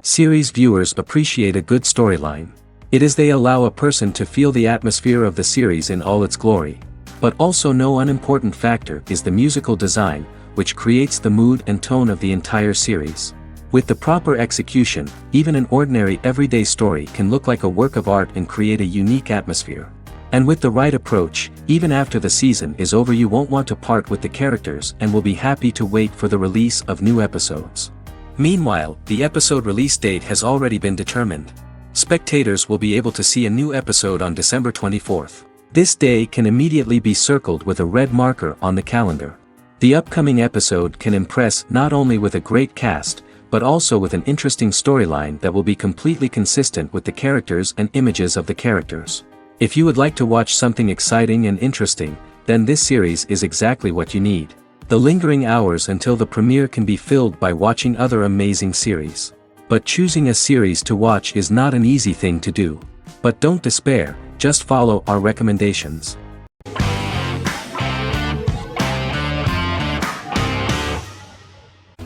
Series viewers appreciate a good storyline. It is they allow a person to feel the atmosphere of the series in all its glory. But also no unimportant factor is the musical design, which creates the mood and tone of the entire series. With the proper execution, even an ordinary everyday story can look like a work of art and create a unique atmosphere. And with the right approach, even after the season is over you won't want to part with the characters and will be happy to wait for the release of new episodes. Meanwhile, the episode release date has already been determined. Spectators will be able to see a new episode on December 24th. This day can immediately be circled with a red marker on the calendar. The upcoming episode can impress not only with a great cast, but also with an interesting storyline that will be completely consistent with the characters and images of the characters. If you would like to watch something exciting and interesting, then this series is exactly what you need. The lingering hours until the premiere can be filled by watching other amazing series. But choosing a series to watch is not an easy thing to do. But don't despair, just follow our recommendations.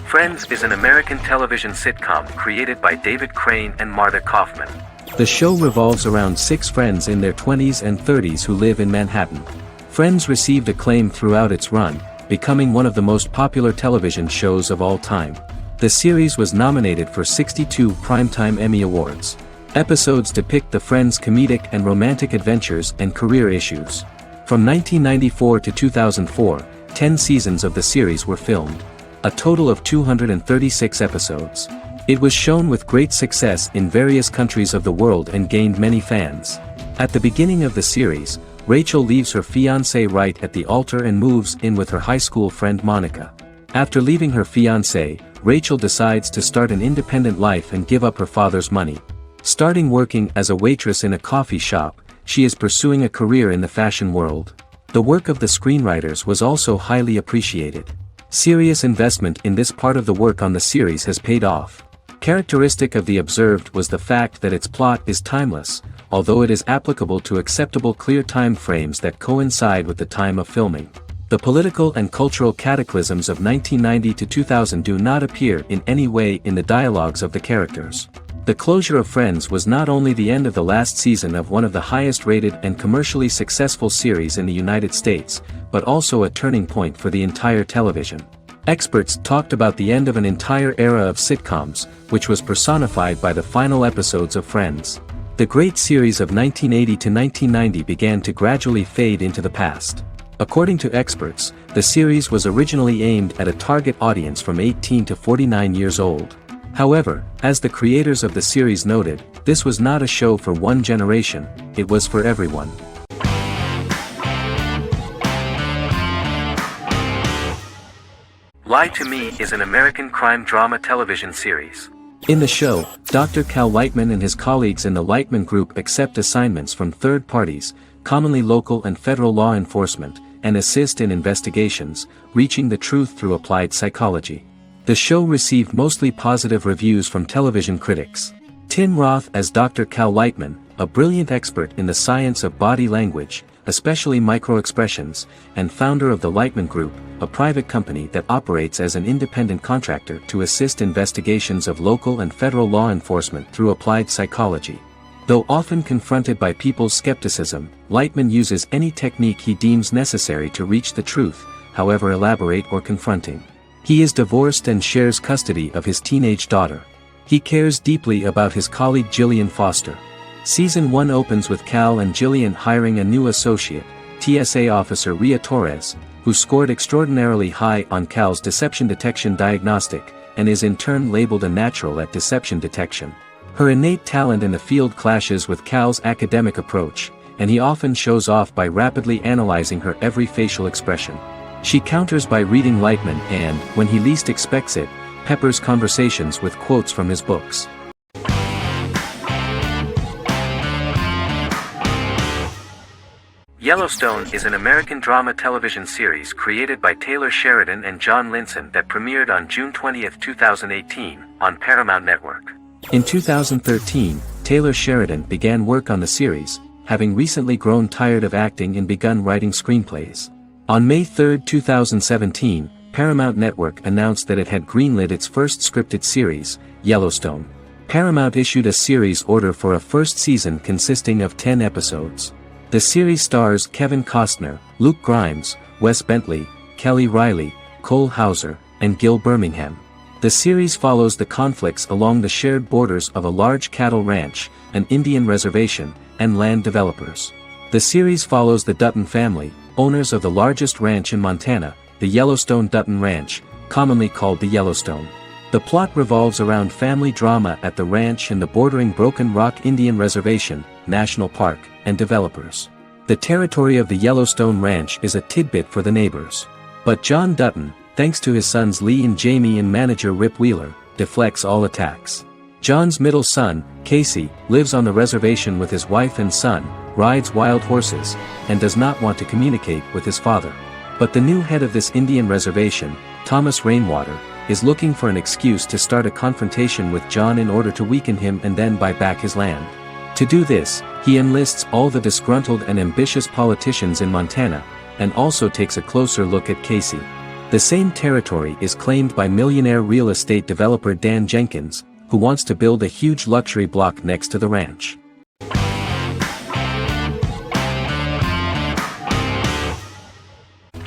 Friends is an American television sitcom created by David Crane and Marta Kauffman. The show revolves around 6 friends in their 20s and 30s who live in Manhattan. Friends received acclaim throughout its run, becoming one of the most popular television shows of all time. The series was nominated for 62 Primetime Emmy Awards. Episodes depict the friends' comedic and romantic adventures and career issues. From 1994 to 2004, 10 seasons of the series were filmed. A total of 236 episodes. It was shown with great success in various countries of the world and gained many fans. At the beginning of the series, Rachel leaves her fiancé right at the altar and moves in with her high school friend Monica. After leaving her fiancé, Rachel decides to start an independent life and give up her father's money. Starting working as a waitress in a coffee shop, she is pursuing a career in the fashion world. The work of the screenwriters was also highly appreciated. Serious investment in this part of the work on the series has paid off. Characteristic of The Observed was the fact that its plot is timeless, although it is applicable to acceptable clear time frames that coincide with the time of filming. The political and cultural cataclysms of 1990 to 2000 do not appear in any way in the dialogues of the characters. The closure of Friends was not only the end of the last season of one of the highest-rated and commercially successful series in the United States, but also a turning point for the entire television. Experts talked about the end of an entire era of sitcoms, which was personified by the final episodes of Friends. The great series of 1980 to 1990 began to gradually fade into the past. According to experts, the series was originally aimed at a target audience from 18 to 49 years old. However, as the creators of the series noted, this was not a show for one generation, it was for everyone. Lie to Me is an American crime drama television series. In the show, Dr. Cal Lightman and his colleagues in the Lightman Group accept assignments from third parties, commonly local and federal law enforcement, and assist in investigations, reaching the truth through applied psychology. The show received mostly positive reviews from television critics. Tim Roth as Dr. Cal Lightman, a brilliant expert in the science of body language, especially microexpressions, and founder of the Lightman Group, a private company that operates as an independent contractor to assist investigations of local and federal law enforcement through applied psychology. Though often confronted by people's skepticism, Lightman uses any technique he deems necessary to reach the truth, however elaborate or confronting. He is divorced and shares custody of his teenage daughter. He cares deeply about his colleague Gillian Foster. Season 1 opens with Cal and Gillian hiring a new associate, TSA officer Ria Torres, who scored extraordinarily high on Cal's deception detection diagnostic, and is in turn labeled a natural at deception detection. Her innate talent in the field clashes with Cal's academic approach, and he often shows off by rapidly analyzing her every facial expression. She counters by reading Lightman and, when he least expects it, peppers conversations with quotes from his books. Yellowstone is an American drama television series created by Taylor Sheridan and John Linson that premiered on June 20, 2018, on Paramount Network. In 2013, Taylor Sheridan began work on the series, having recently grown tired of acting and begun writing screenplays. On May 3, 2017, Paramount Network announced that it had greenlit its first scripted series, Yellowstone. Paramount issued a series order for a first season consisting of 10 episodes. The series stars Kevin Costner, Luke Grimes, Wes Bentley, Kelly Riley, Cole Hauser, and Gil Birmingham. The series follows the conflicts along the shared borders of a large cattle ranch, an Indian reservation, and land developers. The series follows the Dutton family, owners of the largest ranch in Montana, the Yellowstone Dutton Ranch, commonly called the Yellowstone. The plot revolves around family drama at the ranch and the bordering Broken Rock Indian Reservation, National Park, and developers. The territory of the Yellowstone Ranch is a tidbit for the neighbors. But John Dutton, thanks to his sons Lee and Jamie and manager Rip Wheeler, deflects all attacks. John's middle son, Casey, lives on the reservation with his wife and son, rides wild horses, and does not want to communicate with his father. But the new head of this Indian reservation, Thomas Rainwater, is looking for an excuse to start a confrontation with John in order to weaken him and then buy back his land. To do this, he enlists all the disgruntled and ambitious politicians in Montana, and also takes a closer look at Casey. The same territory is claimed by millionaire real estate developer Dan Jenkins, who wants to build a huge luxury block next to the ranch.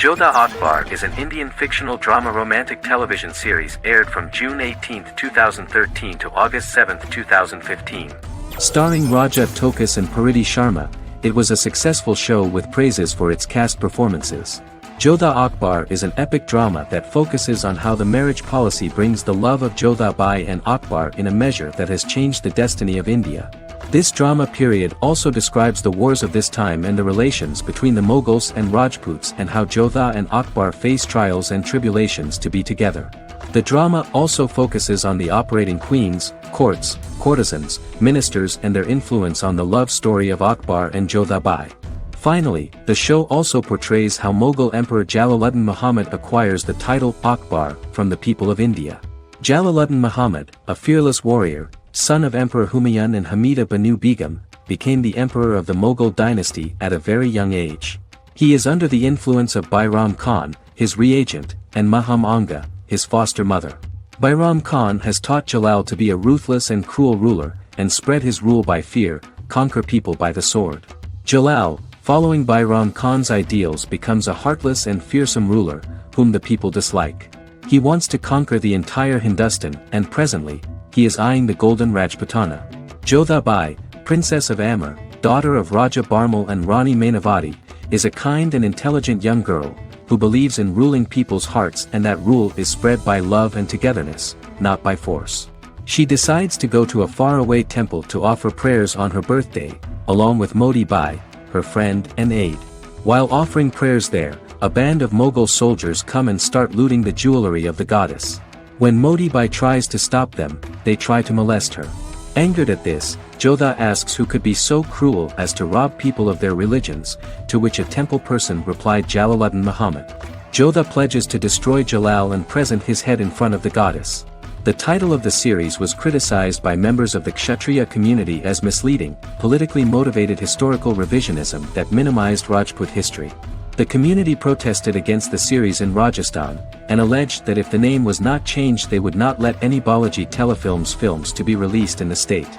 Jodha Akbar is an Indian fictional drama romantic television series aired from June 18, 2013 to August 7, 2015. Starring Raja Tokas and Pariti Sharma, it was a successful show with praises for its cast performances. Jodha Akbar is an epic drama that focuses on how the marriage policy brings the love of Jodha Bai and Akbar in a measure that has changed the destiny of India. This drama period also describes the wars of this time and the relations between the Mughals and Rajputs and how Jodha and Akbar face trials and tribulations to be together. The drama also focuses on the operating queens, courts, courtesans, ministers and their influence on the love story of Akbar and Jodha Bai. Finally, the show also portrays how Mughal Emperor Jalaluddin Muhammad acquires the title Akbar from the people of India. Jalaluddin Muhammad, a fearless warrior, son of Emperor Humayun and Hamida Banu Begum, became the emperor of the Mughal dynasty at a very young age. He is under the influence of Bairam Khan, his reagent, and Maham Anga, his foster mother. Bairam Khan has taught Jalal to be a ruthless and cruel ruler, and spread his rule by fear, conquer people by the sword. Jalal, following Bairam Khan's ideals, becomes a heartless and fearsome ruler, whom the people dislike. He wants to conquer the entire Hindustan, and presently, he is eyeing the Golden Rajputana. Jodha Bai, Princess of Amber, daughter of Raja Barmal and Rani Mainavati, is a kind and intelligent young girl, who believes in ruling people's hearts and that rule is spread by love and togetherness, not by force. She decides to go to a faraway temple to offer prayers on her birthday, along with Modi Bai, her friend and aide. While offering prayers there, a band of Mughal soldiers come and start looting the jewelry of the goddess. When Modi Bai tries to stop them, they try to molest her. Angered at this, Jodha asks who could be so cruel as to rob people of their religions, to which a temple person replied Jalaluddin Muhammad. Jodha pledges to destroy Jalal and present his head in front of the goddess. The title of the series was criticized by members of the Kshatriya community as misleading, politically motivated historical revisionism that minimized Rajput history. The community protested against the series in Rajasthan, and alleged that if the name was not changed they would not let any Balaji Telefilms films to be released in the state.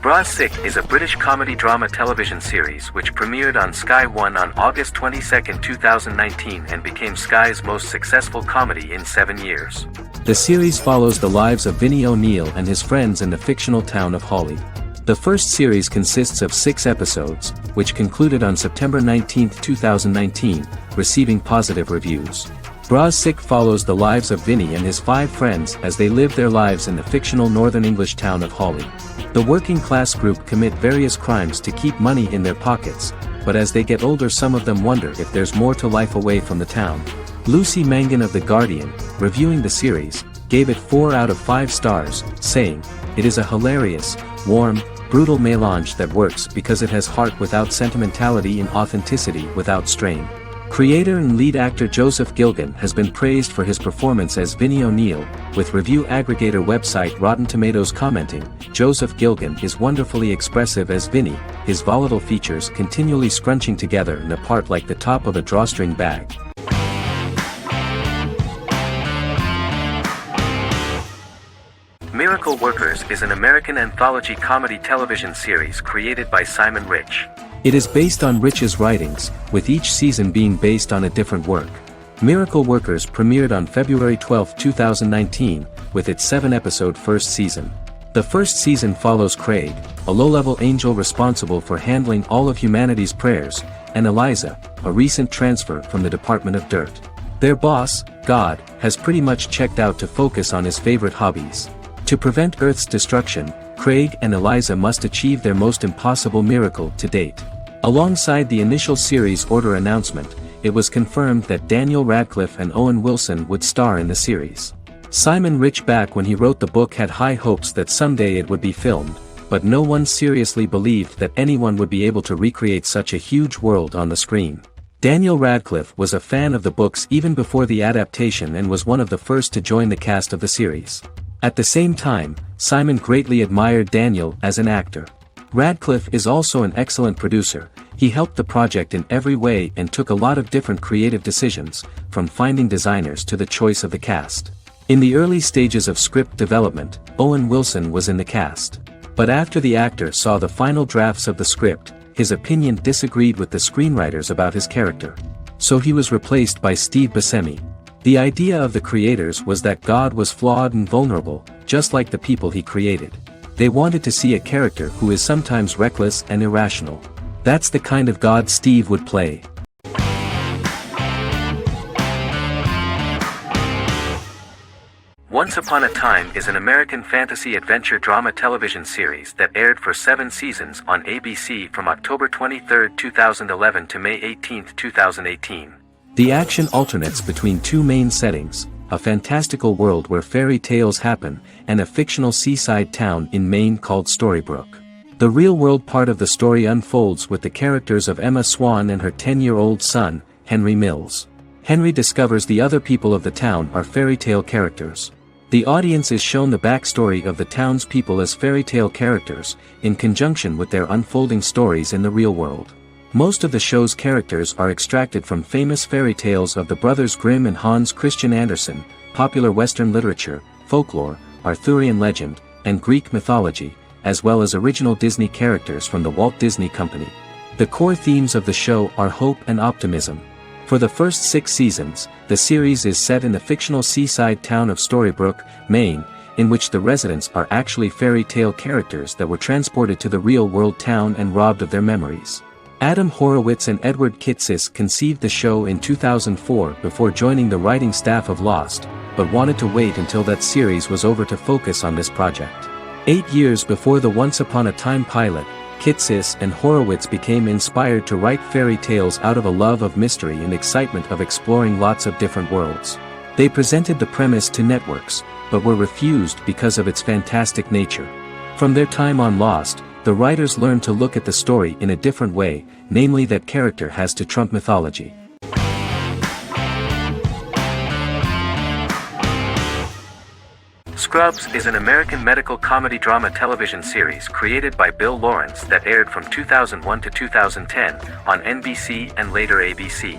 Bra Sikh is a British comedy drama television series which premiered on Sky One on August 22, 2019 and became Sky's most successful comedy in 7 years. The series follows the lives of Vinnie O'Neill and his friends in the fictional town of Hawley. The first series consists of 6 episodes, which concluded on September 19, 2019, receiving positive reviews. Bra Sikh follows the lives of Vinnie and his 5 friends as they live their lives in the fictional Northern English town of Hawley. The working class group commit various crimes to keep money in their pockets, but as they get older some of them wonder if there's more to life away from the town. Lucy Mangan of The Guardian, reviewing the series, gave it 4 out of 5 stars, saying, "It is a hilarious, warm, brutal melange that works because it has heart without sentimentality and authenticity without strain." Creator and lead actor Joseph Gilgun has been praised for his performance as Vinnie O'Neill, with review aggregator website Rotten Tomatoes commenting, "Joseph Gilgun is wonderfully expressive as Vinnie, his volatile features continually scrunching together and apart like the top of a drawstring bag." Miracle Workers is an American anthology comedy television series created by Simon Rich. It is based on Rich's writings, with each season being based on a different work. Miracle Workers premiered on February 12, 2019, with its 7-episode first season. The first season follows Craig, a low-level angel responsible for handling all of humanity's prayers, and Eliza, a recent transfer from the Department of Dirt. Their boss, God, has pretty much checked out to focus on his favorite hobbies. To prevent Earth's destruction, Craig and Eliza must achieve their most impossible miracle to date. Alongside the initial series order announcement, it was confirmed that Daniel Radcliffe and Owen Wilson would star in the series. Simon Rich, back when he wrote the book, had high hopes that someday it would be filmed, but no one seriously believed that anyone would be able to recreate such a huge world on the screen. Daniel Radcliffe was a fan of the books even before the adaptation and was one of the first to join the cast of the series. At the same time, Simon greatly admired Daniel as an actor. Radcliffe is also an excellent producer. He helped the project in every way and took a lot of different creative decisions, from finding designers to the choice of the cast. In the early stages of script development, Owen Wilson was in the cast. But after the actor saw the final drafts of the script, his opinion disagreed with the screenwriters about his character. So he was replaced by Steve Buscemi. The idea of the creators was that God was flawed and vulnerable, just like the people he created. They wanted to see a character who is sometimes reckless and irrational. That's the kind of God Steve would play. Once Upon a Time is an American fantasy adventure drama television series that aired for 7 seasons on ABC from October 23, 2011 to May 18, 2018. The action alternates between two main settings: a fantastical world where fairy tales happen, and a fictional seaside town in Maine called Storybrooke. The real-world part of the story unfolds with the characters of Emma Swan and her 10-year-old son, Henry Mills. Henry discovers the other people of the town are fairy tale characters. The audience is shown the backstory of the townspeople as fairy tale characters, in conjunction with their unfolding stories in the real world. Most of the show's characters are extracted from famous fairy tales of the Brothers Grimm and Hans Christian Andersen, popular Western literature, folklore, Arthurian legend, and Greek mythology, as well as original Disney characters from the Walt Disney Company. The core themes of the show are hope and optimism. For the first 6 seasons, the series is set in the fictional seaside town of Storybrooke, Maine, in which the residents are actually fairy tale characters that were transported to the real-world town and robbed of their memories. Adam Horowitz and Edward Kitsis conceived the show in 2004 before joining the writing staff of Lost, but wanted to wait until that series was over to focus on this project. 8 years before the Once Upon a Time pilot, Kitsis and Horowitz became inspired to write fairy tales out of a love of mystery and excitement of exploring lots of different worlds. They presented the premise to networks, but were refused because of its fantastic nature. From their time on Lost, the writers learned to look at the story in a different way, namely that character has to trump mythology. Scrubs is an American medical comedy drama television series created by Bill Lawrence that aired from 2001 to 2010 on NBC and later ABC.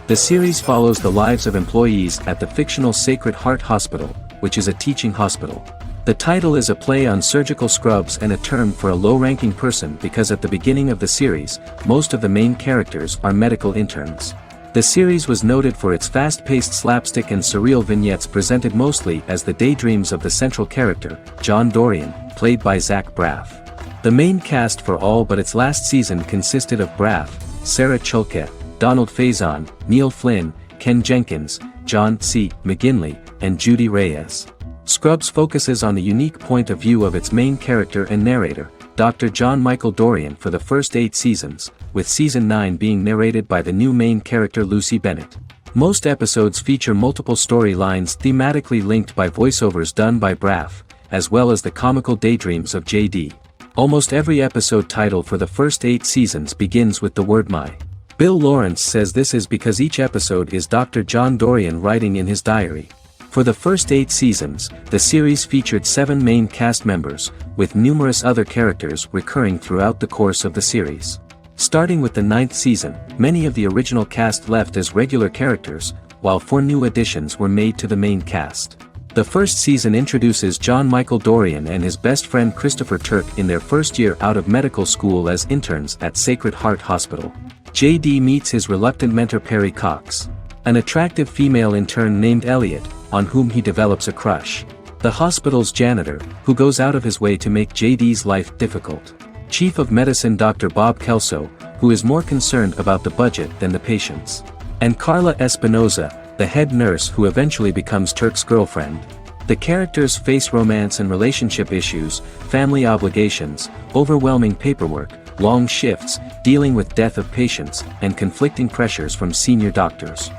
The series follows the lives of employees at the fictional Sacred Heart Hospital, which is a teaching hospital. The title is a play on surgical scrubs and a term for a low-ranking person because at the beginning of the series, most of the main characters are medical interns. The series was noted for its fast-paced slapstick and surreal vignettes presented mostly as the daydreams of the central character, John Dorian, played by Zach Braff. The main cast for all but its last season consisted of Braff, Sarah Chalke, Donald Faison, Neil Flynn, Ken Jenkins, John C. McGinley, and Judy Reyes. Scrubs focuses on the unique point of view of its main character and narrator, Dr. John Michael Dorian, for the first 8 seasons, with season 9 being narrated by the new main character Lucy Bennett. Most episodes feature multiple storylines thematically linked by voiceovers done by Braff, as well as the comical daydreams of JD. Almost every episode title for the first 8 seasons begins with the word "my." Bill Lawrence says this is because each episode is Dr. John Dorian writing in his diary. For the first 8 seasons, the series featured 7 main cast members, with numerous other characters recurring throughout the course of the series. Starting with the 9th season, many of the original cast left as regular characters, while 4 new additions were made to the main cast. The first season introduces John Michael Dorian and his best friend Christopher Turk in their first year out of medical school as interns at Sacred Heart Hospital. JD meets his reluctant mentor Perry Cox, an attractive female intern named Elliot, on whom he develops a crush. The hospital's janitor, who goes out of his way to make JD's life difficult. Chief of Medicine Dr. Bob Kelso, who is more concerned about the budget than the patients. And Carla Espinoza, the head nurse who eventually becomes Turk's girlfriend. The characters face romance and relationship issues, family obligations, overwhelming paperwork, long shifts, dealing with death of patients, and conflicting pressures from senior doctors.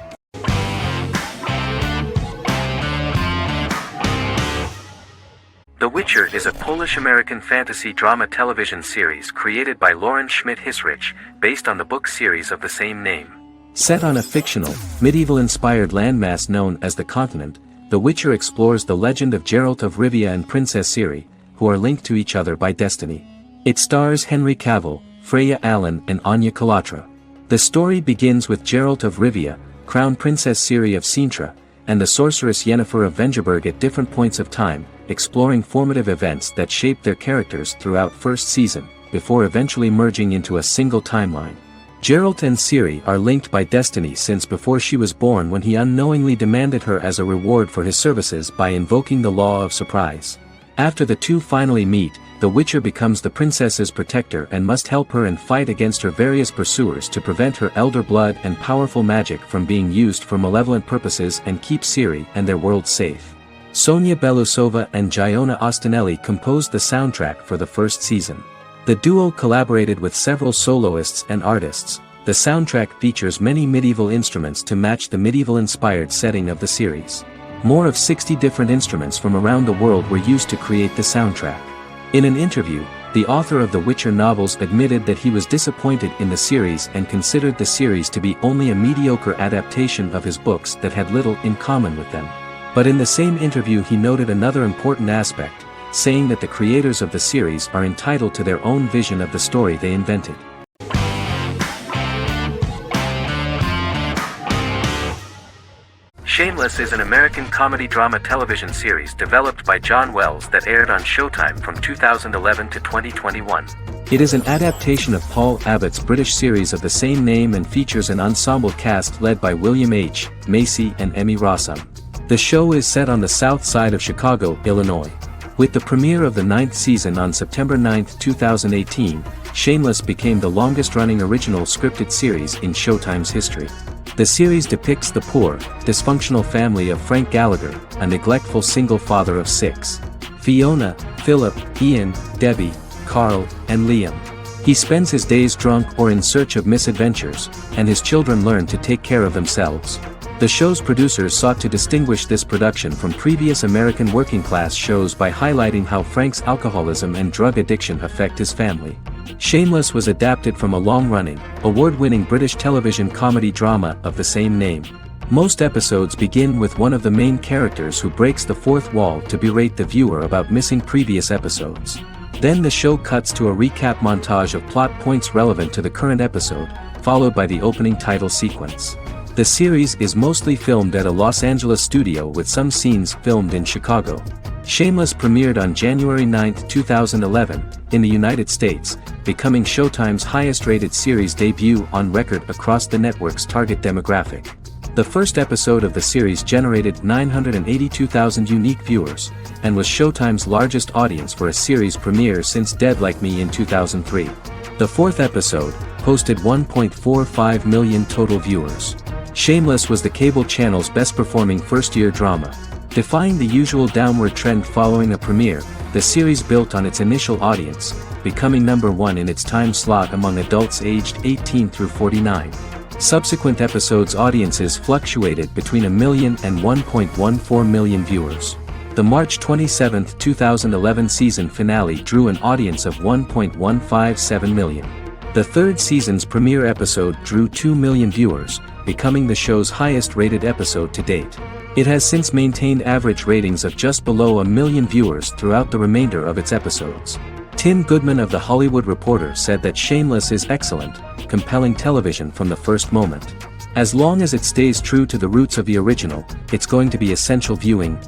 The Witcher is a Polish-American fantasy drama television series created by Lauren Schmidt-Hissrich, based on the book series of the same name. Set on a fictional, medieval-inspired landmass known as the Continent, The Witcher explores the legend of Geralt of Rivia and Princess Ciri, who are linked to each other by destiny. It stars Henry Cavill, Freya Allan and Anya Chalotra. The story begins with Geralt of Rivia, Crown Princess Ciri of Cintra, and the sorceress Yennefer of Vengerberg at different points of time, exploring formative events that shaped their characters throughout first season, before eventually merging into a single timeline. Geralt and Ciri are linked by destiny since before she was born, when he unknowingly demanded her as a reward for his services by invoking the Law of Surprise. After the two finally meet, the Witcher becomes the princess's protector and must help her and fight against her various pursuers to prevent her elder blood and powerful magic from being used for malevolent purposes and keep Ciri and their world safe. Sonia Belousova and Giona Ostinelli composed the soundtrack for the first season. The duo collaborated with several soloists and artists. The soundtrack features many medieval instruments to match the medieval-inspired setting of the series. More of 60 different instruments from around the world were used to create the soundtrack. In an interview, the author of the Witcher novels admitted that he was disappointed in the series and considered the series to be only a mediocre adaptation of his books that had little in common with them. But in the same interview he noted another important aspect, saying that the creators of the series are entitled to their own vision of the story they invented. Shameless is an American comedy drama television series developed by John Wells that aired on Showtime from 2011 to 2021. It is an adaptation of Paul Abbott's British series of the same name and features an ensemble cast led by William H. Macy and Emmy Rossum. The show is set on the south side of Chicago, Illinois. With the premiere of the 9th season on September 9, 2018, Shameless became the longest-running original scripted series in Showtime's history. The series depicts the poor, dysfunctional family of Frank Gallagher, a neglectful single father of 6. Fiona, Philip, Ian, Debbie, Carl, and Liam. He spends his days drunk or in search of misadventures, and his children learn to take care of themselves. The show's producers sought to distinguish this production from previous American working-class shows by highlighting how Frank's alcoholism and drug addiction affect his family. Shameless was adapted from a long-running, award-winning British television comedy drama of the same name. Most episodes begin with one of the main characters who breaks the fourth wall to berate the viewer about missing previous episodes. Then the show cuts to a recap montage of plot points relevant to the current episode, followed by the opening title sequence. The series is mostly filmed at a Los Angeles studio with some scenes filmed in Chicago. Shameless premiered on January 9, 2011, in the United States, becoming Showtime's highest-rated series debut on record across the network's target demographic. The first episode of the series generated 982,000 unique viewers, and was Showtime's largest audience for a series premiere since Dead Like Me in 2003. The fourth episode posted 1.45 million total viewers. Shameless was the cable channel's best-performing first-year drama. Defying the usual downward trend following a premiere, the series built on its initial audience, becoming number 1 in its time slot among adults aged 18 through 49. Subsequent episodes' audiences fluctuated between 1 million and 1.14 million viewers. The March 27, 2011 season finale drew an audience of 1.157 million. The third season's premiere episode drew 2 million viewers, becoming the show's highest-rated episode to date. It has since maintained average ratings of just below 1 million viewers throughout the remainder of its episodes. Tim Goodman of The Hollywood Reporter said that Shameless is excellent, compelling television from the first moment. As long as it stays true to the roots of the original, it's going to be essential viewing.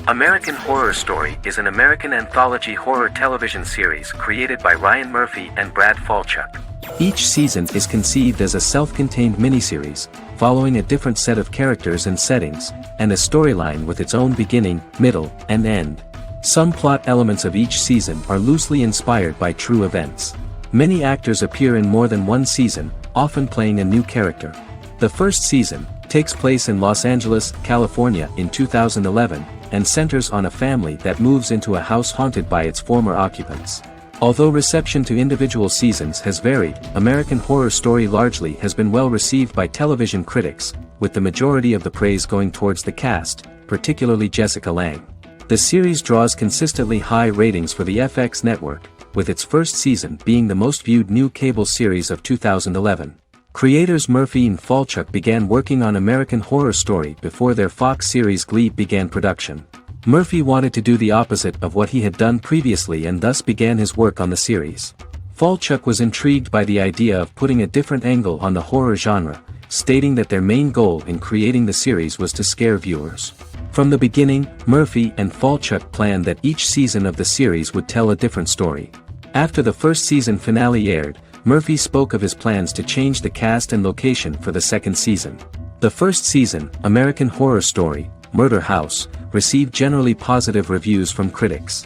American Horror Story is an American anthology horror television series created by Ryan Murphy and Brad Falchuk. Each season is conceived as a self-contained miniseries, following a different set of characters and settings, and a storyline with its own beginning, middle, and end. Some plot elements of each season are loosely inspired by true events. Many actors appear in more than one season, often playing a new character. The first season takes place in Los Angeles, California in 2011, and centers on a family that moves into a house haunted by its former occupants. Although reception to individual seasons has varied, American Horror Story largely has been well received by television critics, with the majority of the praise going towards the cast, particularly Jessica Lange. The series draws consistently high ratings for the FX network, with its first season being the most viewed new cable series of 2011. Creators Murphy and Falchuk began working on American Horror Story before their Fox series Glee began production. Murphy wanted to do the opposite of what he had done previously and thus began his work on the series. Falchuk was intrigued by the idea of putting a different angle on the horror genre, stating that their main goal in creating the series was to scare viewers. From the beginning, Murphy and Falchuk planned that each season of the series would tell a different story. After the first season finale aired, Murphy spoke of his plans to change the cast and location for the second season. The first season, American Horror Story, Murder House, received generally positive reviews from critics.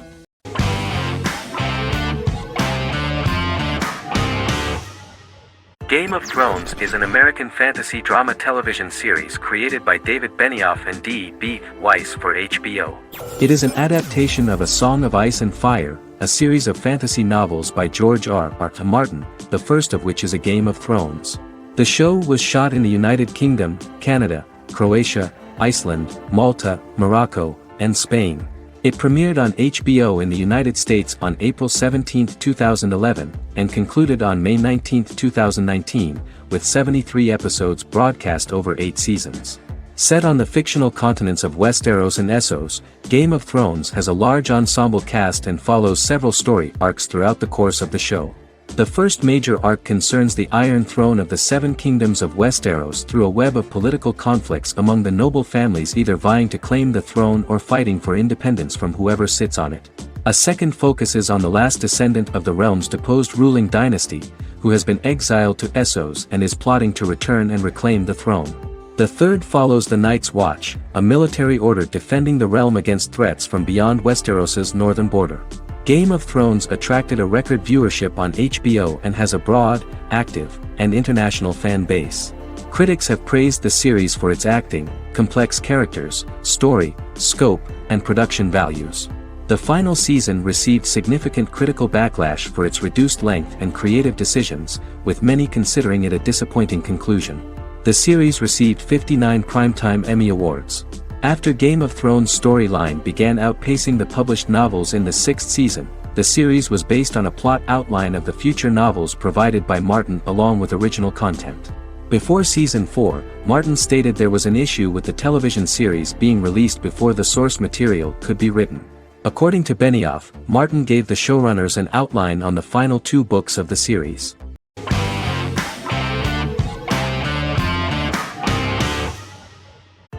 Game of Thrones is an American fantasy drama television series created by David Benioff and D.B. Weiss for HBO. It is an adaptation of A Song of Ice and Fire, a series of fantasy novels by George R.R. Martin, the first of which is A Game of Thrones. The show was shot in the United Kingdom, Canada, Croatia, Iceland, Malta, Morocco, and Spain. It premiered on HBO in the United States on April 17, 2011, and concluded on May 19, 2019, with 73 episodes broadcast over 8 seasons. Set on the fictional continents of Westeros and Essos, Game of Thrones has a large ensemble cast and follows several story arcs throughout the course of the show. The first major arc concerns the Iron Throne of the Seven Kingdoms of Westeros through a web of political conflicts among the noble families either vying to claim the throne or fighting for independence from whoever sits on it. A second focuses on the last descendant of the realm's deposed ruling dynasty, who has been exiled to Essos and is plotting to return and reclaim the throne. The third follows the Night's Watch, a military order defending the realm against threats from beyond Westeros's northern border. Game of Thrones attracted a record viewership on HBO and has a broad, active, and international fan base. Critics have praised the series for its acting, complex characters, story, scope, and production values. The final season received significant critical backlash for its reduced length and creative decisions, with many considering it a disappointing conclusion. The series received 59 Primetime Emmy Awards. After Game of Thrones' storyline began outpacing the published novels in the sixth season, the series was based on a plot outline of the future novels provided by Martin along with original content. Before Season 4, Martin stated there was an issue with the television series being released before the source material could be written. According to Benioff, Martin gave the showrunners an outline on the final 2 books of the series.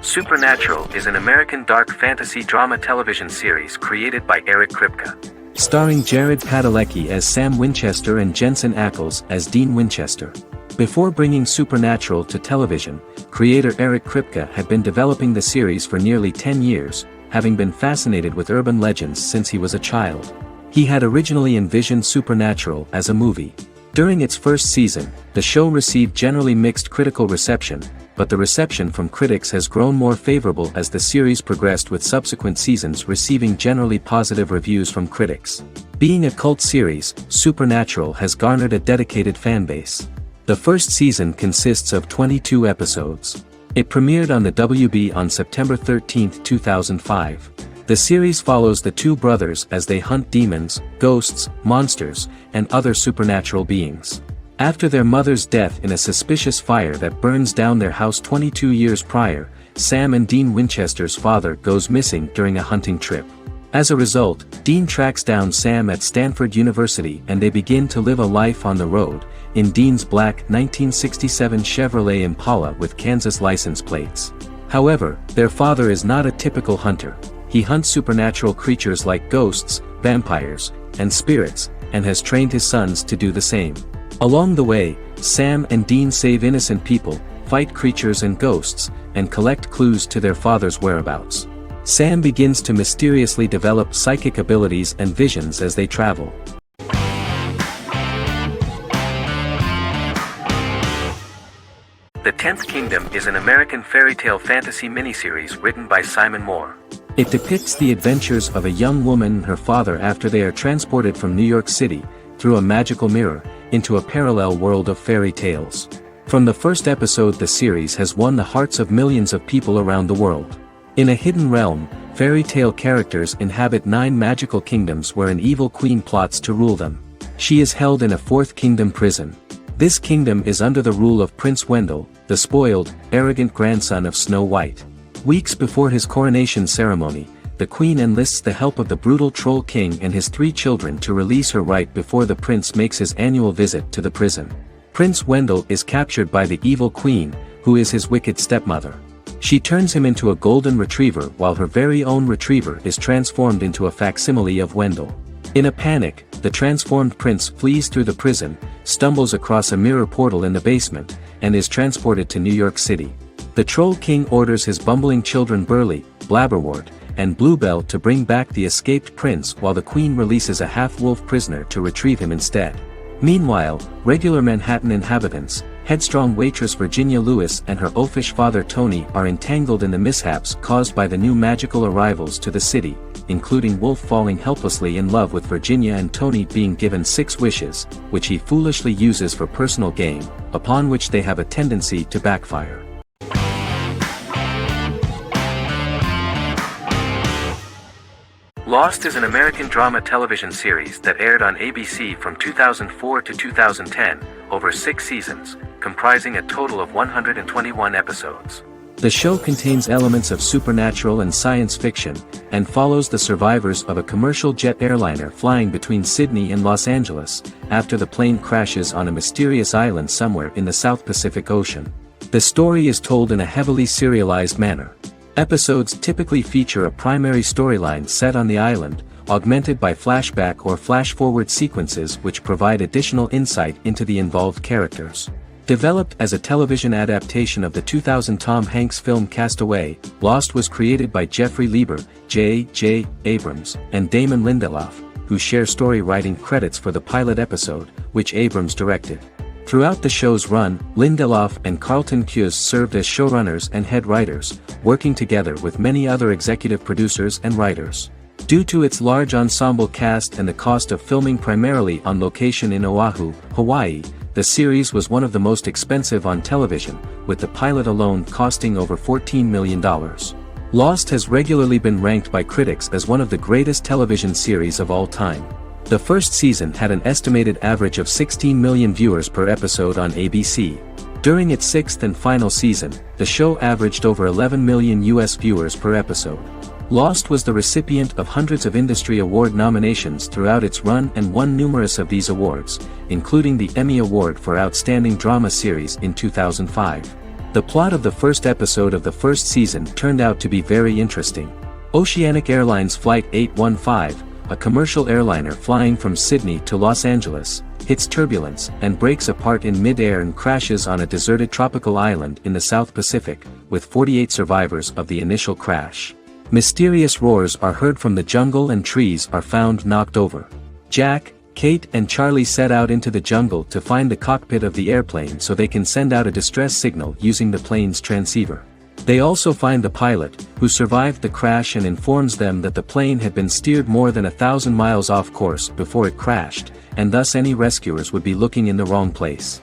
Supernatural is an American dark fantasy drama television series created by Eric Kripke. Starring Jared Padalecki as Sam Winchester and Jensen Ackles as Dean Winchester. Before bringing Supernatural to television, creator Eric Kripke had been developing the series for nearly 10 years, having been fascinated with urban legends since he was a child. He had originally envisioned Supernatural as a movie. During its first season, the show received generally mixed critical reception, but the reception from critics has grown more favorable as the series progressed, with subsequent seasons receiving generally positive reviews from critics. Being a cult series, Supernatural has garnered a dedicated fanbase. The first season consists of 22 episodes. It premiered on the WB on September 13, 2005. The series follows the 2 brothers as they hunt demons, ghosts, monsters, and other supernatural beings. After their mother's death in a suspicious fire that burns down their house 22 years prior, Sam and Dean Winchester's father goes missing during a hunting trip. As a result, Dean tracks down Sam at Stanford University and they begin to live a life on the road, in Dean's black 1967 Chevrolet Impala with Kansas license plates. However, their father is not a typical hunter. He hunts supernatural creatures like ghosts, vampires, and spirits, and has trained his sons to do the same. Along the way, Sam and Dean save innocent people, fight creatures and ghosts, and collect clues to their father's whereabouts. Sam begins to mysteriously develop psychic abilities and visions as they travel. The Tenth Kingdom is an American fairy tale fantasy miniseries written by Simon Moore. It depicts the adventures of a young woman and her father after they are transported from New York City, through a magical mirror, into a parallel world of fairy tales. From the first episode, the series has won the hearts of millions of people around the world. In a hidden realm, fairy tale characters inhabit 9 magical kingdoms where an evil queen plots to rule them. She is held in a 4th kingdom prison. This kingdom is under the rule of Prince Wendell, the spoiled, arrogant grandson of Snow White. Weeks before his coronation ceremony, the queen enlists the help of the brutal Troll King and his 3 children to release her right before the prince makes his annual visit to the prison. Prince Wendell is captured by the evil queen, who is his wicked stepmother. She turns him into a golden retriever while her very own retriever is transformed into a facsimile of Wendell. In a panic, the transformed prince flees through the prison, stumbles across a mirror portal in the basement, and is transported to New York City. The Troll King orders his bumbling children Burly, Blabberwort, and Bluebell to bring back the escaped prince while the queen releases a half-wolf prisoner to retrieve him instead. Meanwhile, regular Manhattan inhabitants, headstrong waitress Virginia Lewis and her oafish father Tony are entangled in the mishaps caused by the new magical arrivals to the city, including Wolf falling helplessly in love with Virginia and Tony being given 6 wishes, which he foolishly uses for personal gain, upon which they have a tendency to backfire. Lost is an American drama television series that aired on ABC from 2004 to 2010, over 6 seasons, comprising a total of 121 episodes. The show contains elements of supernatural and science fiction, and follows the survivors of a commercial jet airliner flying between Sydney and Los Angeles, after the plane crashes on a mysterious island somewhere in the South Pacific Ocean. The story is told in a heavily serialized manner. Episodes typically feature a primary storyline set on the island, augmented by flashback or flash-forward sequences which provide additional insight into the involved characters. Developed as a television adaptation of the 2000 Tom Hanks film Castaway, Lost was created by Jeffrey Lieber, J.J. Abrams, and Damon Lindelof, who share story writing credits for the pilot episode, which Abrams directed. Throughout the show's run, Lindelof and Carlton Cuse served as showrunners and head writers, working together with many other executive producers and writers. Due to its large ensemble cast and the cost of filming primarily on location in Oahu, Hawaii, the series was one of the most expensive on television, with the pilot alone costing over $14 million. Lost has regularly been ranked by critics as one of the greatest television series of all time. The first season had an estimated average of 16 million viewers per episode on ABC. During its 6th and final season, the show averaged over 11 million US viewers per episode. Lost was the recipient of hundreds of industry award nominations throughout its run and won numerous of these awards, including the Emmy Award for Outstanding Drama Series in 2005. The plot of the first episode of the first season turned out to be very interesting. Oceanic Airlines Flight 815, a commercial airliner flying from Sydney to Los Angeles, hits turbulence and breaks apart in mid-air and crashes on a deserted tropical island in the South Pacific, with 48 survivors of the initial crash. Mysterious roars are heard from the jungle and trees are found knocked over. Jack, Kate and Charlie set out into the jungle to find the cockpit of the airplane so they can send out a distress signal using the plane's transceiver. They also find the pilot, who survived the crash and informs them that the plane had been steered more than 1,000 miles off course before it crashed, and thus any rescuers would be looking in the wrong place.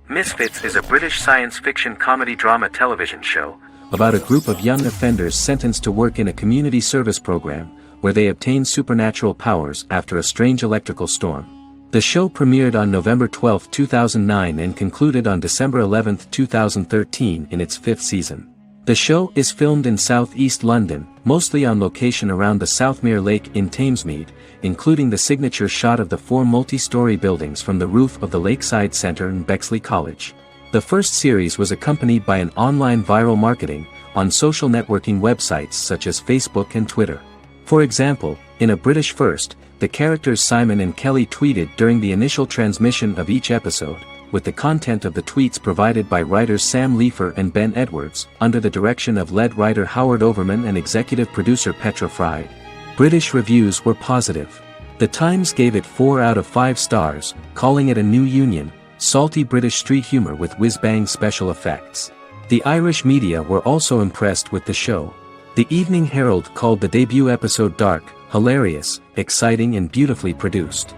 Misfits is a British science fiction comedy drama television show about a group of young offenders sentenced to work in a community service program, where they obtain supernatural powers after a strange electrical storm. The show premiered on November 12, 2009 and concluded on December 11, 2013 in its 5th season. The show is filmed in southeast London, mostly on location around the Southmere Lake in Thamesmead, including the signature shot of the 4 multi-story buildings from the roof of the Lakeside Centre in Bexley College. The first series was accompanied by an online viral marketing on social networking websites such as Facebook and Twitter. For example, in a British first, the characters Simon and Kelly tweeted during the initial transmission of each episode, with the content of the tweets provided by writers Sam Leifer and Ben Edwards, under the direction of lead writer Howard Overman and executive producer Petra Fried. British reviews were positive. The Times gave it 4 out of 5 stars, calling it a new union, salty British street humour with whiz-bang special effects. The Irish media were also impressed with the show. The Evening Herald called the debut episode dark, hilarious, exciting and beautifully produced.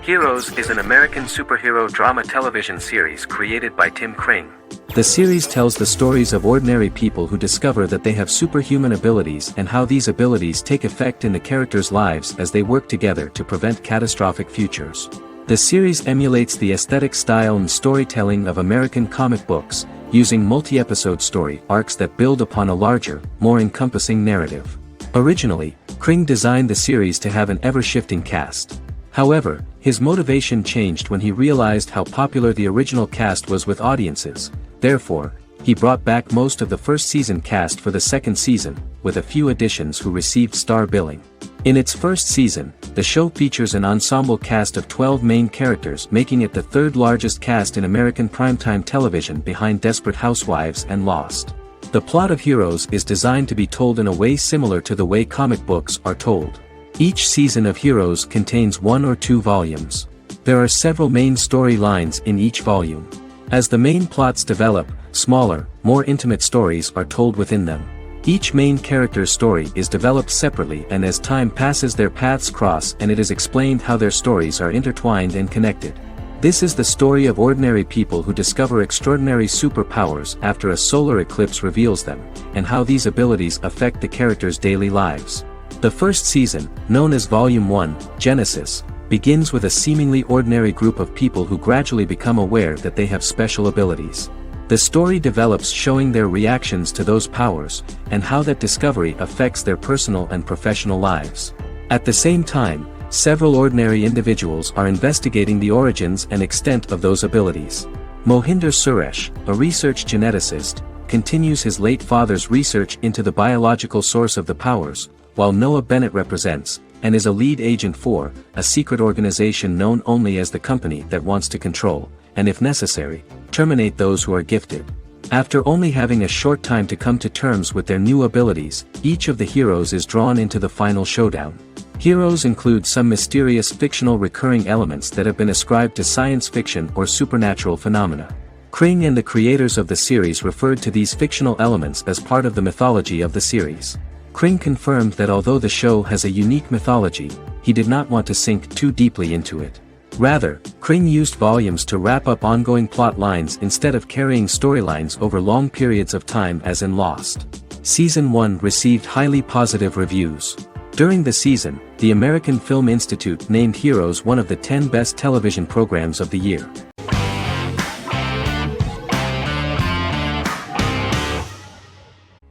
Heroes is an American superhero drama television series created by Tim Kring. The series tells the stories of ordinary people who discover that they have superhuman abilities and how these abilities take effect in the characters' lives as they work together to prevent catastrophic futures. The series emulates the aesthetic style and storytelling of American comic books, using multi-episode story arcs that build upon a larger, more encompassing narrative. Originally, Kring designed the series to have an ever-shifting cast. However, his motivation changed when he realized how popular the original cast was with audiences. Therefore, he brought back most of the first season cast for the second season, with a few additions who received star billing. In its first season, the show features an ensemble cast of 12 main characters, making it the 3rd largest cast in American primetime television behind Desperate Housewives and Lost. The plot of Heroes is designed to be told in a way similar to the way comic books are told. Each season of Heroes contains 1 or 2 volumes. There are several main storylines in each volume. As the main plots develop, smaller, more intimate stories are told within them. Each main character's story is developed separately, and as time passes their paths cross and it is explained how their stories are intertwined and connected. This is the story of ordinary people who discover extraordinary superpowers after a solar eclipse reveals them, and how these abilities affect the characters' daily lives. The first season, known as Volume 1, Genesis, begins with a seemingly ordinary group of people who gradually become aware that they have special abilities. The story develops showing their reactions to those powers, and how that discovery affects their personal and professional lives. At the same time, several ordinary individuals are investigating the origins and extent of those abilities. Mohinder Suresh, a research geneticist, continues his late father's research into the biological source of the powers, while Noah Bennett represents, and is a lead agent for, a secret organization known only as the Company that wants to control, and if necessary, terminate those who are gifted. After only having a short time to come to terms with their new abilities, each of the heroes is drawn into the final showdown. Heroes include some mysterious fictional recurring elements that have been ascribed to science fiction or supernatural phenomena. Kring and the creators of the series referred to these fictional elements as part of the mythology of the series. Kring confirmed that although the show has a unique mythology, he did not want to sink too deeply into it. Rather, Kring used volumes to wrap up ongoing plot lines instead of carrying storylines over long periods of time as in Lost. Season 1 received highly positive reviews. During the season, the American Film Institute named Heroes one of the 10 best television programs of the year.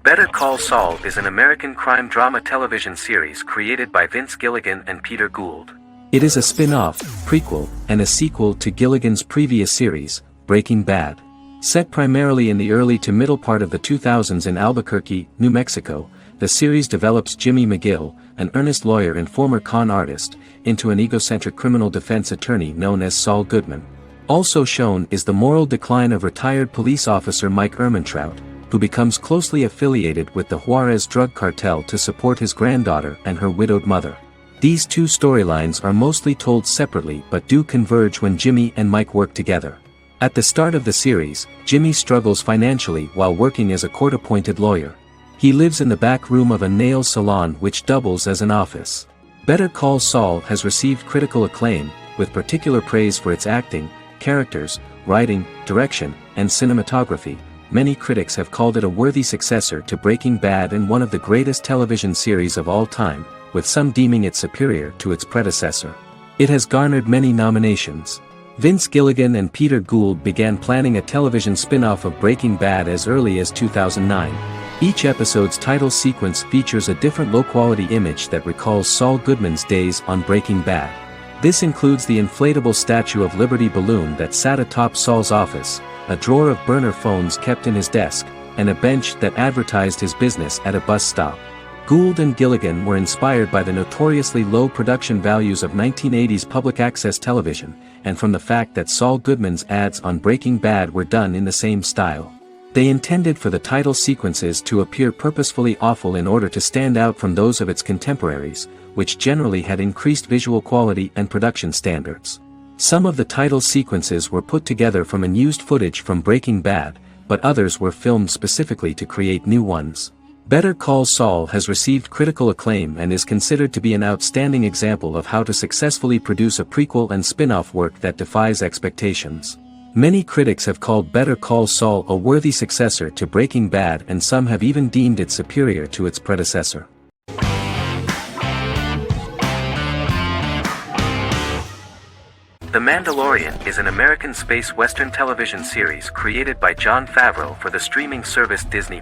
Better Call Saul is an American crime drama television series created by Vince Gilligan and Peter Gould. It is a spin-off, prequel, and a sequel to Gilligan's previous series, Breaking Bad. Set primarily in the early to middle part of the 2000s in Albuquerque, New Mexico, the series develops Jimmy McGill, an earnest lawyer and former con artist, into an egocentric criminal defense attorney known as Saul Goodman. Also shown is the moral decline of retired police officer Mike Ehrmantraut, who becomes closely affiliated with the Juarez drug cartel to support his granddaughter and her widowed mother. These two storylines are mostly told separately but do converge when Jimmy and Mike work together. At the start of the series, Jimmy struggles financially while working as a court-appointed lawyer. He lives in the back room of a nail salon which doubles as an office. Better Call Saul has received critical acclaim, with particular praise for its acting, characters, writing, direction, and cinematography, many critics have called it a worthy successor to Breaking Bad and one of the greatest television series of all time, with some deeming it superior to its predecessor. It has garnered many nominations. Vince Gilligan and Peter Gould began planning a television spin-off of Breaking Bad as early as 2009. Each episode's title sequence features a different low-quality image that recalls Saul Goodman's days on Breaking Bad. This includes the inflatable Statue of Liberty balloon that sat atop Saul's office, a drawer of burner phones kept in his desk, and a bench that advertised his business at a bus stop. Gould and Gilligan were inspired by the notoriously low production values of 1980s public access television, and from the fact that Saul Goodman's ads on Breaking Bad were done in the same style. They intended for the title sequences to appear purposefully awful in order to stand out from those of its contemporaries, which generally had increased visual quality and production standards. Some of the title sequences were put together from unused footage from Breaking Bad, but others were filmed specifically to create new ones. Better Call Saul has received critical acclaim and is considered to be an outstanding example of how to successfully produce a prequel and spin-off work that defies expectations. Many critics have called Better Call Saul a worthy successor to Breaking Bad, and some have even deemed it superior to its predecessor. The Mandalorian is an American space western television series created by Jon Favreau for the streaming service Disney+.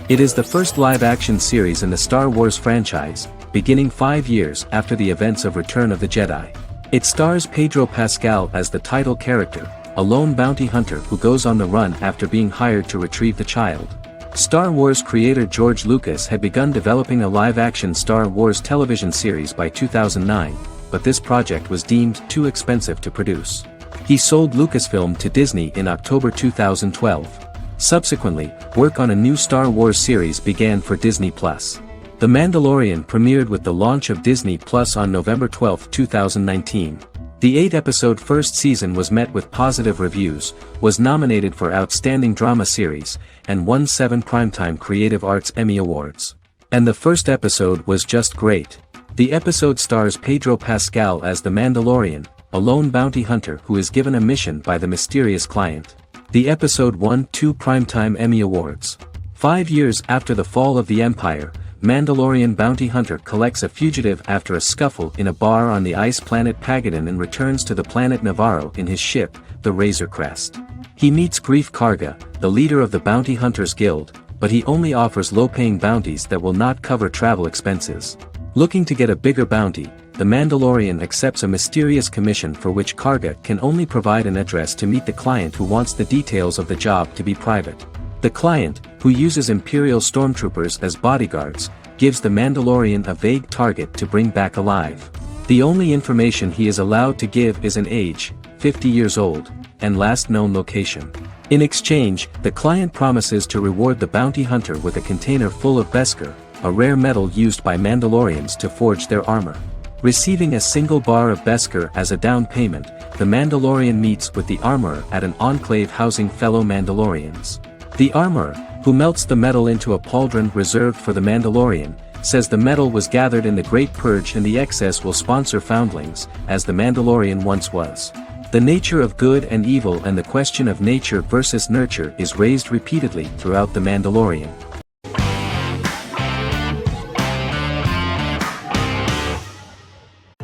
It is the first live-action series in the Star Wars franchise, beginning 5 years after the events of Return of the Jedi. It stars Pedro Pascal as the title character, a lone bounty hunter who goes on the run after being hired to retrieve the child. Star Wars creator George Lucas had begun developing a live-action Star Wars television series by 2009, but this project was deemed too expensive to produce. He sold Lucasfilm to Disney in October 2012. Subsequently, work on a new Star Wars series began for Disney+. The Mandalorian premiered with the launch of Disney+ on November 12, 2019. The 8-episode first season was met with positive reviews, was nominated for Outstanding Drama Series, and won 7 Primetime Creative Arts Emmy Awards. And the first episode was just great. The episode stars Pedro Pascal as the Mandalorian, a lone bounty hunter who is given a mission by the mysterious client. The episode won 2 Primetime Emmy Awards. 5 years after the fall of the Empire, Mandalorian bounty hunter collects a fugitive after a scuffle in a bar on the ice planet Pagadan and returns to the planet Navarro in his ship, the Razor Crest. He meets Greef Karga, the leader of the Bounty Hunters Guild, but he only offers low-paying bounties that will not cover travel expenses. Looking to get a bigger bounty, the Mandalorian accepts a mysterious commission for which Karga can only provide an address to meet the client who wants the details of the job to be private. The client, who uses Imperial stormtroopers as bodyguards, gives the Mandalorian a vague target to bring back alive. The only information he is allowed to give is an age, 50 years old, and last known location. In exchange, the client promises to reward the bounty hunter with a container full of Beskar, a rare metal used by Mandalorians to forge their armor. Receiving a single bar of Beskar as a down payment, the Mandalorian meets with the armorer at an enclave housing fellow Mandalorians. The armorer, who melts the metal into a pauldron reserved for the Mandalorian, says the metal was gathered in the Great Purge and the excess will sponsor foundlings, as the Mandalorian once was. The nature of good and evil and the question of nature versus nurture is raised repeatedly throughout The Mandalorian.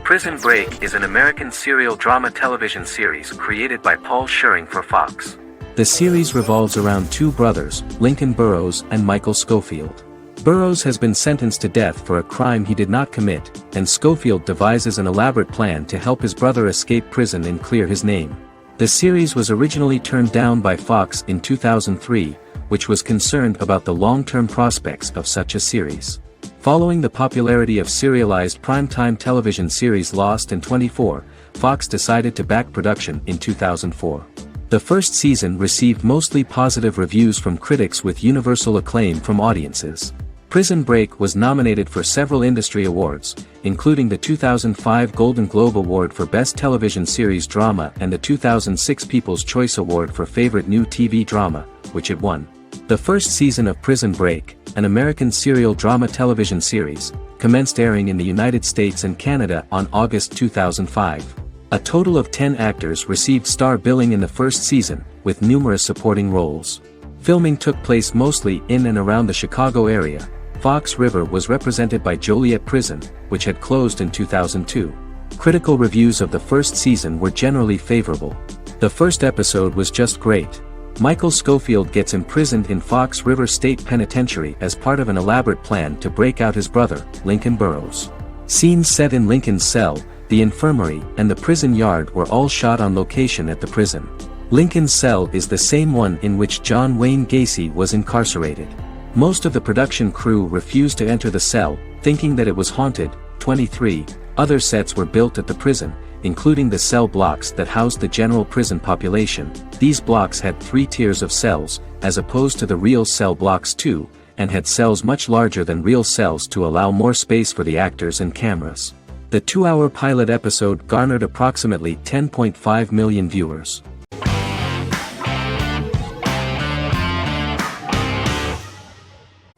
Prison Break is an American serial drama television series created by Paul Scheuring for Fox. The series revolves around 2 brothers, Lincoln Burrows and Michael Schofield. Burrows has been sentenced to death for a crime he did not commit, and Schofield devises an elaborate plan to help his brother escape prison and clear his name. The series was originally turned down by Fox in 2003, which was concerned about the long-term prospects of such a series. Following the popularity of serialized primetime television series Lost and 24, Fox decided to back production in 2004. The first season received mostly positive reviews from critics with universal acclaim from audiences. Prison Break was nominated for several industry awards, including the 2005 Golden Globe Award for Best Television Series Drama and the 2006 People's Choice Award for Favorite New TV Drama, which it won. The first season of Prison Break, an American serial drama television series, commenced airing in the United States and Canada on August 2005. A total of 10 actors received star billing in the first season, with numerous supporting roles. Filming took place mostly in and around the Chicago area. Fox River was represented by Joliet Prison, which had closed in 2002. Critical reviews of the first season were generally favorable. The first episode was just great. Michael Scofield gets imprisoned in Fox River State Penitentiary as part of an elaborate plan to break out his brother, Lincoln Burrows. Scenes set in Lincoln's cell, the infirmary, and the prison yard were all shot on location at the prison. Lincoln's cell is the same one in which John Wayne Gacy was incarcerated. Most of the production crew refused to enter the cell, thinking that it was haunted. 23 other sets were built at the prison, including the cell blocks that housed the general prison population. These blocks had 3 tiers of cells, as opposed to the real cell blocks 2, and had cells much larger than real cells to allow more space for the actors and cameras. The 2-hour pilot episode garnered approximately 10.5 million viewers.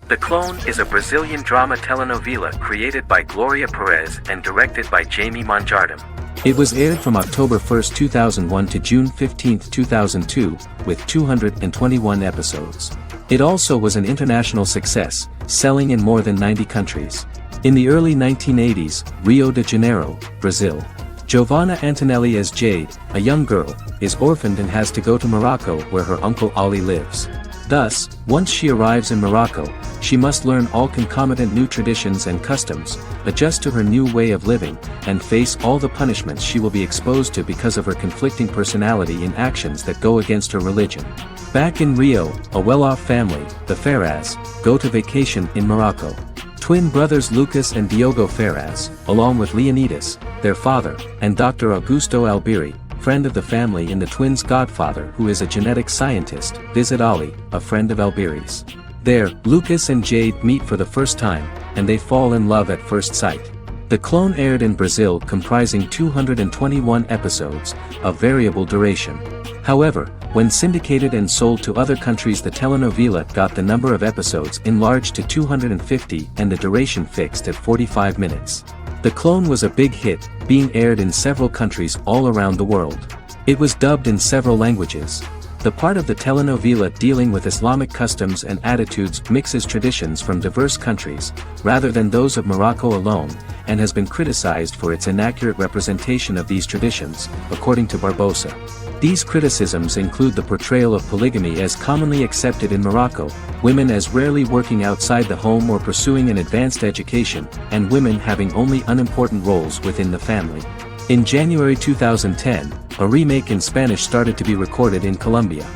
The Clone is a Brazilian drama telenovela created by Gloria Perez and directed by Jamie Monjardim. It was aired from October 1, 2001 to June 15, 2002, with 221 episodes. It also was an international success, selling in more than 90 countries. In the early 1980s, Rio de Janeiro, Brazil. Giovanna Antonelli as Jade, a young girl, is orphaned and has to go to Morocco where her uncle Ali lives. Thus, once she arrives in Morocco, she must learn all concomitant new traditions and customs, adjust to her new way of living, and face all the punishments she will be exposed to because of her conflicting personality in actions that go against her religion. Back in Rio, a well-off family, the Ferraz, go to vacation in Morocco. Twin brothers Lucas and Diogo Ferraz, along with Leonidas, their father, and Dr. Augusto Albiri, friend of the family and the twins' godfather who is a genetic scientist, visit Ali, a friend of Albiri's. There, Lucas and Jade meet for the first time, and they fall in love at first sight. The Clone aired in Brazil comprising 221 episodes, of variable duration. However, when syndicated and sold to other countries, the telenovela got the number of episodes enlarged to 250 and the duration fixed at 45 minutes. The Clone was a big hit, being aired in several countries all around the world. It was dubbed in several languages. The part of the telenovela dealing with Islamic customs and attitudes mixes traditions from diverse countries, rather than those of Morocco alone, and has been criticized for its inaccurate representation of these traditions, according to Barbosa. These criticisms include the portrayal of polygamy as commonly accepted in Morocco, women as rarely working outside the home or pursuing an advanced education, and women having only unimportant roles within the family. In January 2010, a remake in Spanish started to be recorded in Colombia.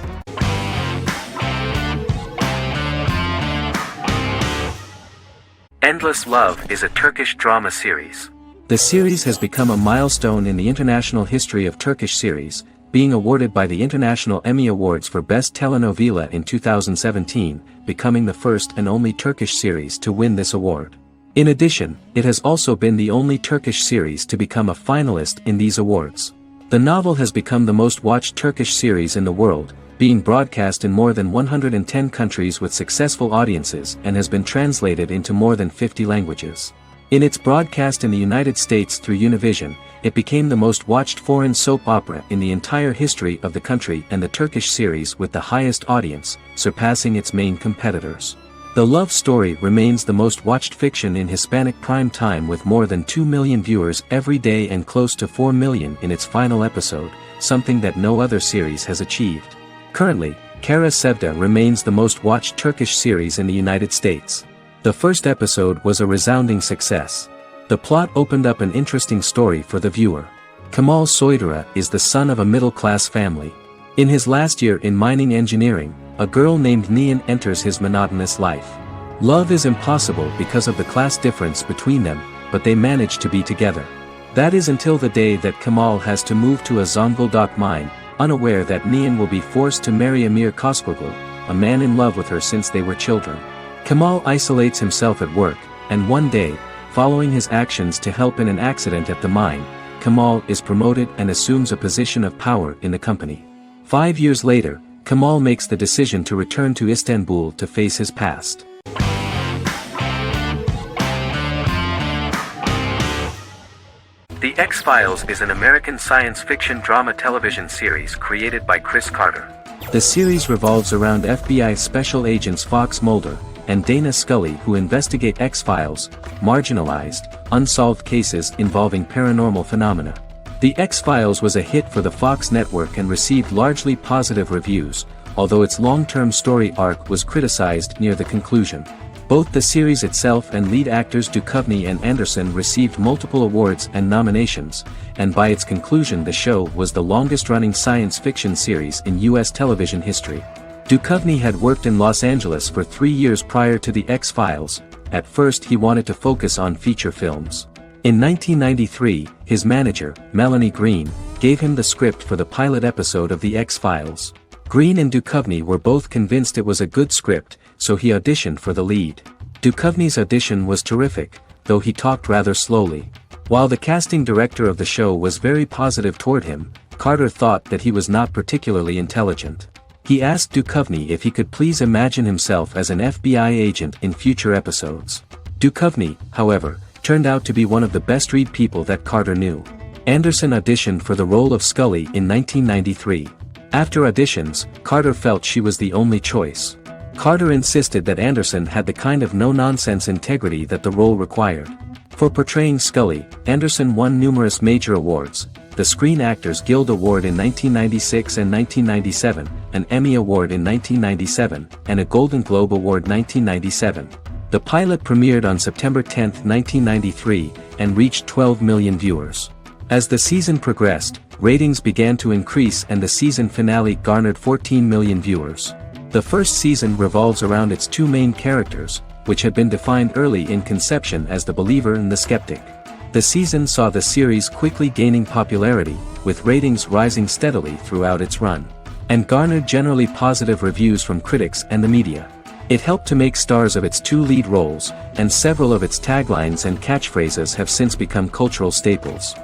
Endless Love is a Turkish drama series. The series has become a milestone in the international history of Turkish series, being awarded by the International Emmy Awards for Best Telenovela in 2017, becoming the first and only Turkish series to win this award. In addition, it has also been the only Turkish series to become a finalist in these awards. The novel has become the most watched Turkish series in the world, being broadcast in more than 110 countries with successful audiences and has been translated into more than 50 languages. In its broadcast in the United States through Univision, it became the most watched foreign soap opera in the entire history of the country and the Turkish series with the highest audience, surpassing its main competitors. The love story remains the most watched fiction in Hispanic prime time with more than 2 million viewers every day and close to 4 million in its final episode, something that no other series has achieved. Currently, Kara Sevda remains the most watched Turkish series in the United States. The first episode was a resounding success. The plot opened up an interesting story for the viewer. Kemal Soydura is the son of a middle-class family. In his last year in mining engineering, a girl named Nihan enters his monotonous life. Love is impossible because of the class difference between them, but they manage to be together. That is until the day that Kemal has to move to a Zonguldak mine, unaware that Nihan will be forced to marry Amir Koskoglu, a man in love with her since they were children. Kemal isolates himself at work, and one day, following his actions to help in an accident at the mine, Kemal is promoted and assumes a position of power in the company. 5 years later, Kemal makes the decision to return to Istanbul to face his past. The The X-Files is an American science fiction drama television series created by Chris Carter. The series revolves around FBI special agents Fox Mulder and Dana Scully, who investigate X-Files, marginalized, unsolved cases involving paranormal phenomena. The X-Files was a hit for the Fox network and received largely positive reviews, although its long-term story arc was criticized near the conclusion. Both the series itself and lead actors Duchovny and Anderson received multiple awards and nominations, and by its conclusion the show was the longest-running science fiction series in U.S. television history. Duchovny had worked in Los Angeles for 3 years prior to The X-Files. At first he wanted to focus on feature films. In 1993, his manager, Melanie Green, gave him the script for the pilot episode of The X-Files. Green and Duchovny were both convinced it was a good script, so he auditioned for the lead. Duchovny's audition was terrific, though he talked rather slowly. While the casting director of the show was very positive toward him, Carter thought that he was not particularly intelligent. He asked Duchovny if he could please imagine himself as an FBI agent in future episodes. Duchovny, however, turned out to be one of the best-read people that Carter knew. Anderson auditioned for the role of Scully in 1993. After auditions, Carter felt she was the only choice. Carter insisted that Anderson had the kind of no-nonsense integrity that the role required. For portraying Scully, Anderson won numerous major awards: the Screen Actors Guild Award in 1996 and 1997, an Emmy Award in 1997, and a Golden Globe Award 1997. The pilot premiered on September 10, 1993, and reached 12 million viewers. As the season progressed, ratings began to increase and the season finale garnered 14 million viewers. The first season revolves around its two main characters, which had been defined early in conception as the believer and the skeptic. The season saw the series quickly gaining popularity, with ratings rising steadily throughout its run, and garnered generally positive reviews from critics and the media. It helped to make stars of its two lead roles, and several of its taglines and catchphrases have since become cultural staples.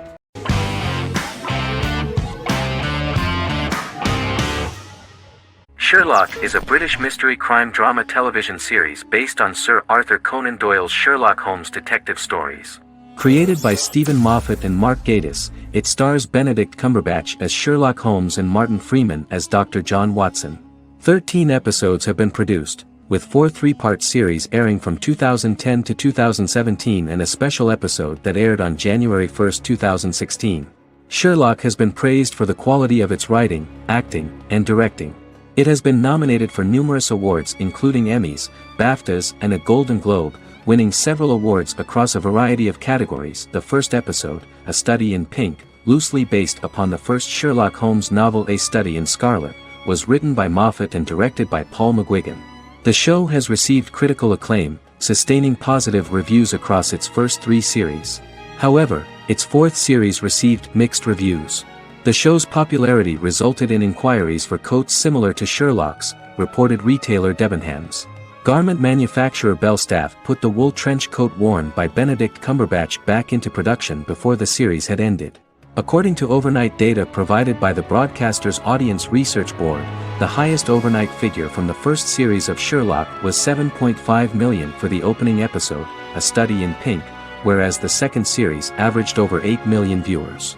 Sherlock is a British mystery crime drama television series based on Sir Arthur Conan Doyle's Sherlock Holmes detective stories. Created by Stephen Moffat and Mark Gatiss, it stars Benedict Cumberbatch as Sherlock Holmes and Martin Freeman as Dr. John Watson. 13 episodes have been produced, with 4 three-part series airing from 2010 to 2017 and a special episode that aired on January 1, 2016. Sherlock has been praised for the quality of its writing, acting, and directing. It has been nominated for numerous awards including Emmys, BAFTAs, and a Golden Globe, winning several awards across a variety of categories. The first episode, A Study in Pink, loosely based upon the first Sherlock Holmes novel A Study in Scarlet, was written by Moffat and directed by Paul McGuigan. The show has received critical acclaim, sustaining positive reviews across its first 3 series. However, its 4th series received mixed reviews. The show's popularity resulted in inquiries for coats similar to Sherlock's, reported retailer Debenhams. Garment manufacturer Belstaff put the wool trench coat worn by Benedict Cumberbatch back into production before the series had ended. According to overnight data provided by the broadcaster's Audience Research Board, the highest overnight figure from the first series of Sherlock was 7.5 million for the opening episode, A Study in Pink, whereas the second series averaged over 8 million viewers.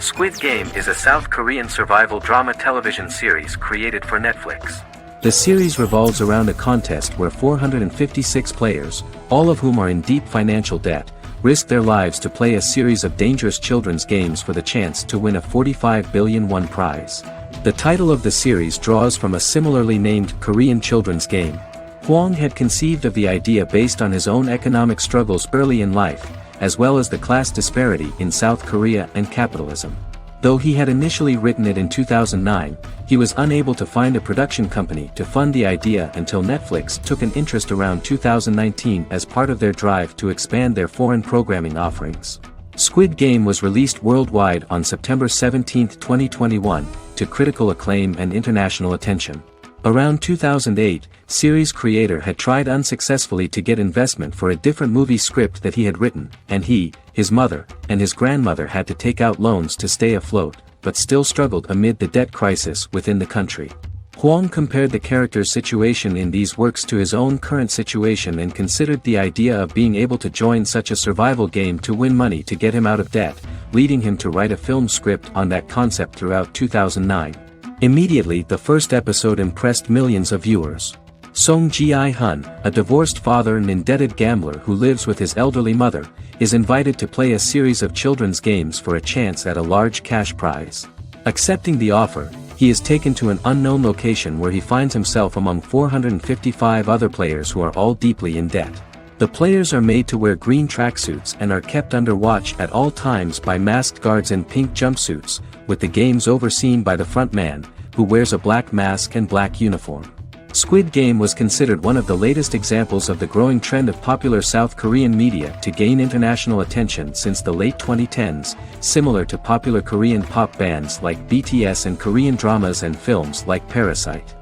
Squid Game is a South Korean survival drama television series created for Netflix. The series revolves around a contest where 456 players, all of whom are in deep financial debt, risk their lives to play a series of dangerous children's games for the chance to win a 45 billion won prize. The title of the series draws from a similarly named Korean children's game. Hwang had conceived of the idea based on his own economic struggles early in life, as well as the class disparity in South Korea and capitalism. Though he had initially written it in 2009, he was unable to find a production company to fund the idea until Netflix took an interest around 2019 as part of their drive to expand their foreign programming offerings. Squid Game was released worldwide on September 17, 2021, to critical acclaim and international attention. Around 2008, series creator had tried unsuccessfully to get investment for a different movie script that he had written, and he, his mother, and his grandmother had to take out loans to stay afloat, but still struggled amid the debt crisis within the country. Huang compared the character's situation in these works to his own current situation and considered the idea of being able to join such a survival game to win money to get him out of debt, leading him to write a film script on that concept throughout 2009. Immediately the first episode impressed millions of viewers. Song Ji-hun, a divorced father and indebted gambler who lives with his elderly mother, is invited to play a series of children's games for a chance at a large cash prize. Accepting the offer, he is taken to an unknown location where he finds himself among 455 other players who are all deeply in debt. The players are made to wear green tracksuits and are kept under watch at all times by masked guards in pink jumpsuits, with the games overseen by the front man, who wears a black mask and black uniform. Squid Game was considered one of the latest examples of the growing trend of popular South Korean media to gain international attention since the late 2010s, similar to popular Korean pop bands like BTS and Korean dramas and films like Parasite.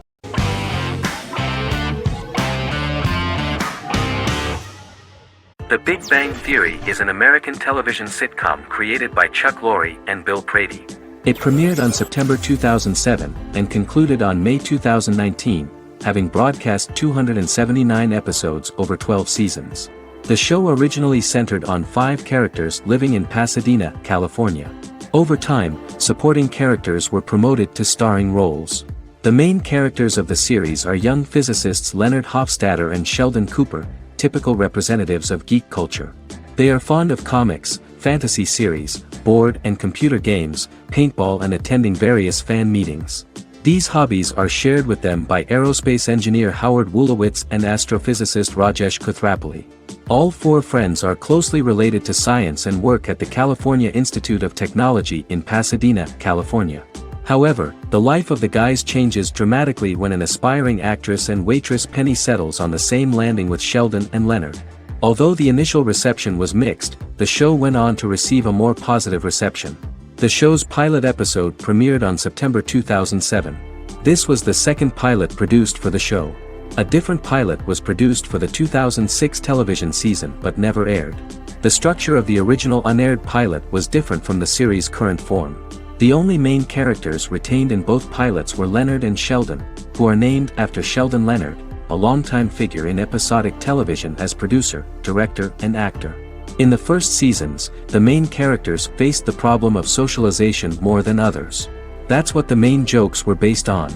The Big Bang Theory is an American television sitcom created by Chuck Lorre and Bill Prady. It premiered on September 2007 and concluded on May 2019. Having broadcast 279 episodes over 12 seasons. The show originally centered on 5 characters living in Pasadena, California. Over time, supporting characters were promoted to starring roles. The main characters of the series are young physicists Leonard Hofstadter and Sheldon Cooper, typical representatives of geek culture. They are fond of comics, fantasy series, board and computer games, paintball and attending various fan meetings. These hobbies are shared with them by aerospace engineer Howard Wolowitz and astrophysicist Rajesh Kuthrapalli. All 4 friends are closely related to science and work at the California Institute of Technology in Pasadena, California. However, the life of the guys changes dramatically when an aspiring actress and waitress Penny settles on the same landing with Sheldon and Leonard. Although the initial reception was mixed, the show went on to receive a more positive reception. The show's pilot episode premiered on September 2007. This was the second pilot produced for the show. A different pilot was produced for the 2006 television season but never aired. The structure of the original unaired pilot was different from the series' current form. The only main characters retained in both pilots were Leonard and Sheldon, who are named after Sheldon Leonard, a longtime figure in episodic television as producer, director, and actor. In the first seasons, the main characters faced the problem of socialization more than others. That's what the main jokes were based on.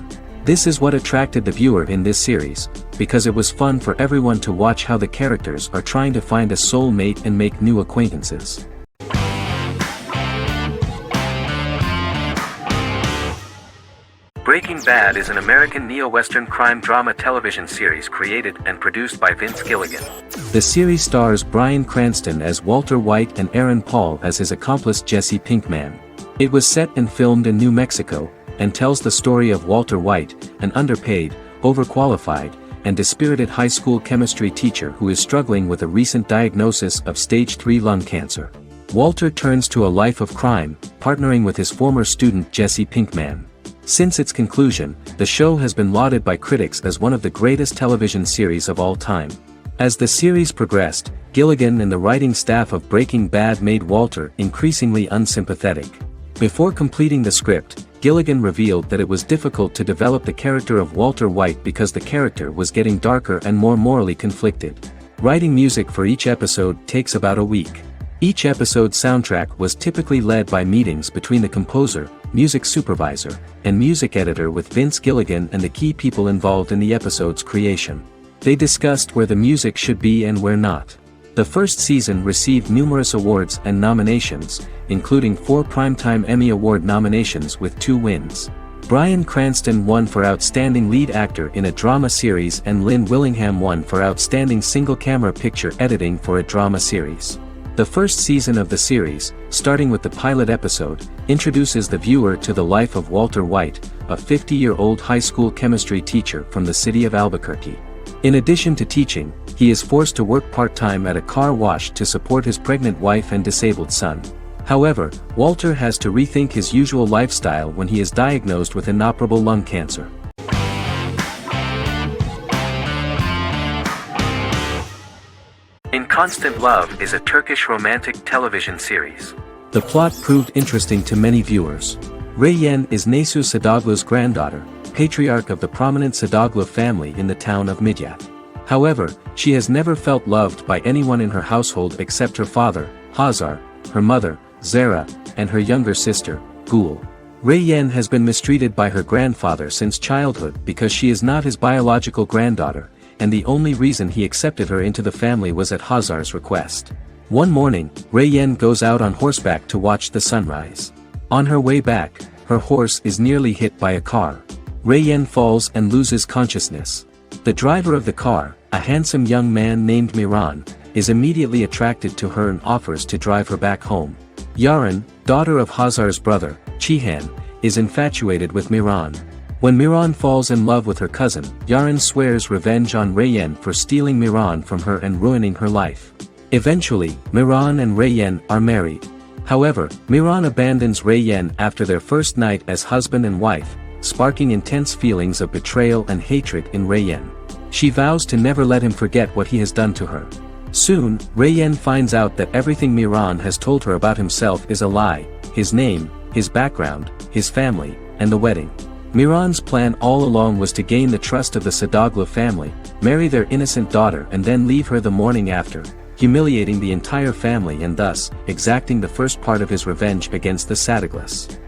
This is what attracted the viewer in this series, because it was fun for everyone to watch how the characters are trying to find a soulmate and make new acquaintances. Breaking Bad is an American neo-Western crime drama television series created and produced by Vince Gilligan. The series stars Bryan Cranston as Walter White and Aaron Paul as his accomplice Jesse Pinkman. It was set and filmed in New Mexico, and tells the story of Walter White, an underpaid, overqualified, and dispirited high school chemistry teacher who is struggling with a recent diagnosis of stage 3 lung cancer. Walter turns to a life of crime, partnering with his former student Jesse Pinkman. Since its conclusion, the show has been lauded by critics as one of the greatest television series of all time. As the series progressed, Gilligan and the writing staff of Breaking Bad made Walter increasingly unsympathetic. Before completing the script, Gilligan revealed that it was difficult to develop the character of Walter White because the character was getting darker and more morally conflicted. Writing music for each episode takes about a week. Each episode's soundtrack was typically led by meetings between the composer, music supervisor, and music editor with Vince Gilligan and the key people involved in the episode's creation. They discussed where the music should be and where not. The first season received numerous awards and nominations, including 4 Primetime Emmy Award nominations with 2 wins. Bryan Cranston won for Outstanding Lead Actor in a Drama Series and Lynn Willingham won for Outstanding Single-Camera Picture Editing for a Drama Series. The first season of the series, starting with the pilot episode, introduces the viewer to the life of Walter White, a 50-year-old high school chemistry teacher from the city of Albuquerque. In addition to teaching, he is forced to work part-time at a car wash to support his pregnant wife and disabled son. However, Walter has to rethink his usual lifestyle when he is diagnosed with inoperable lung cancer. In Constant Love is a Turkish romantic television series. The plot proved interesting to many viewers. Reyyen is Nesu Sadoglu's granddaughter, patriarch of the prominent Sadoglu family in the town of Midyat. However, she has never felt loved by anyone in her household except her father, Hazar, her mother, Zara, and her younger sister, Gul. Rayyan has been mistreated by her grandfather since childhood because she is not his biological granddaughter, and the only reason he accepted her into the family was at Hazar's request. One morning, Rayyan goes out on horseback to watch the sunrise. On her way back, her horse is nearly hit by a car. Rayyan falls and loses consciousness. The driver of the car, a handsome young man named Miran, is immediately attracted to her and offers to drive her back home. Yaran, daughter of Hazar's brother, Chihan, is infatuated with Miran. When Miran falls in love with her cousin, Yaran swears revenge on Rayyan for stealing Miran from her and ruining her life. Eventually, Miran and Rayyan are married. However, Miran abandons Rayyan after their first night as husband and wife, sparking intense feelings of betrayal and hatred in Rayyan. She vows to never let him forget what he has done to her. Soon, Rayyan finds out that everything Miran has told her about himself is a lie: his name, his background, his family, and the wedding. Miran's plan all along was to gain the trust of the Sadoglu family, marry their innocent daughter and then leave her the morning after, humiliating the entire family and thus, exacting the first part of his revenge against the Sadoglus.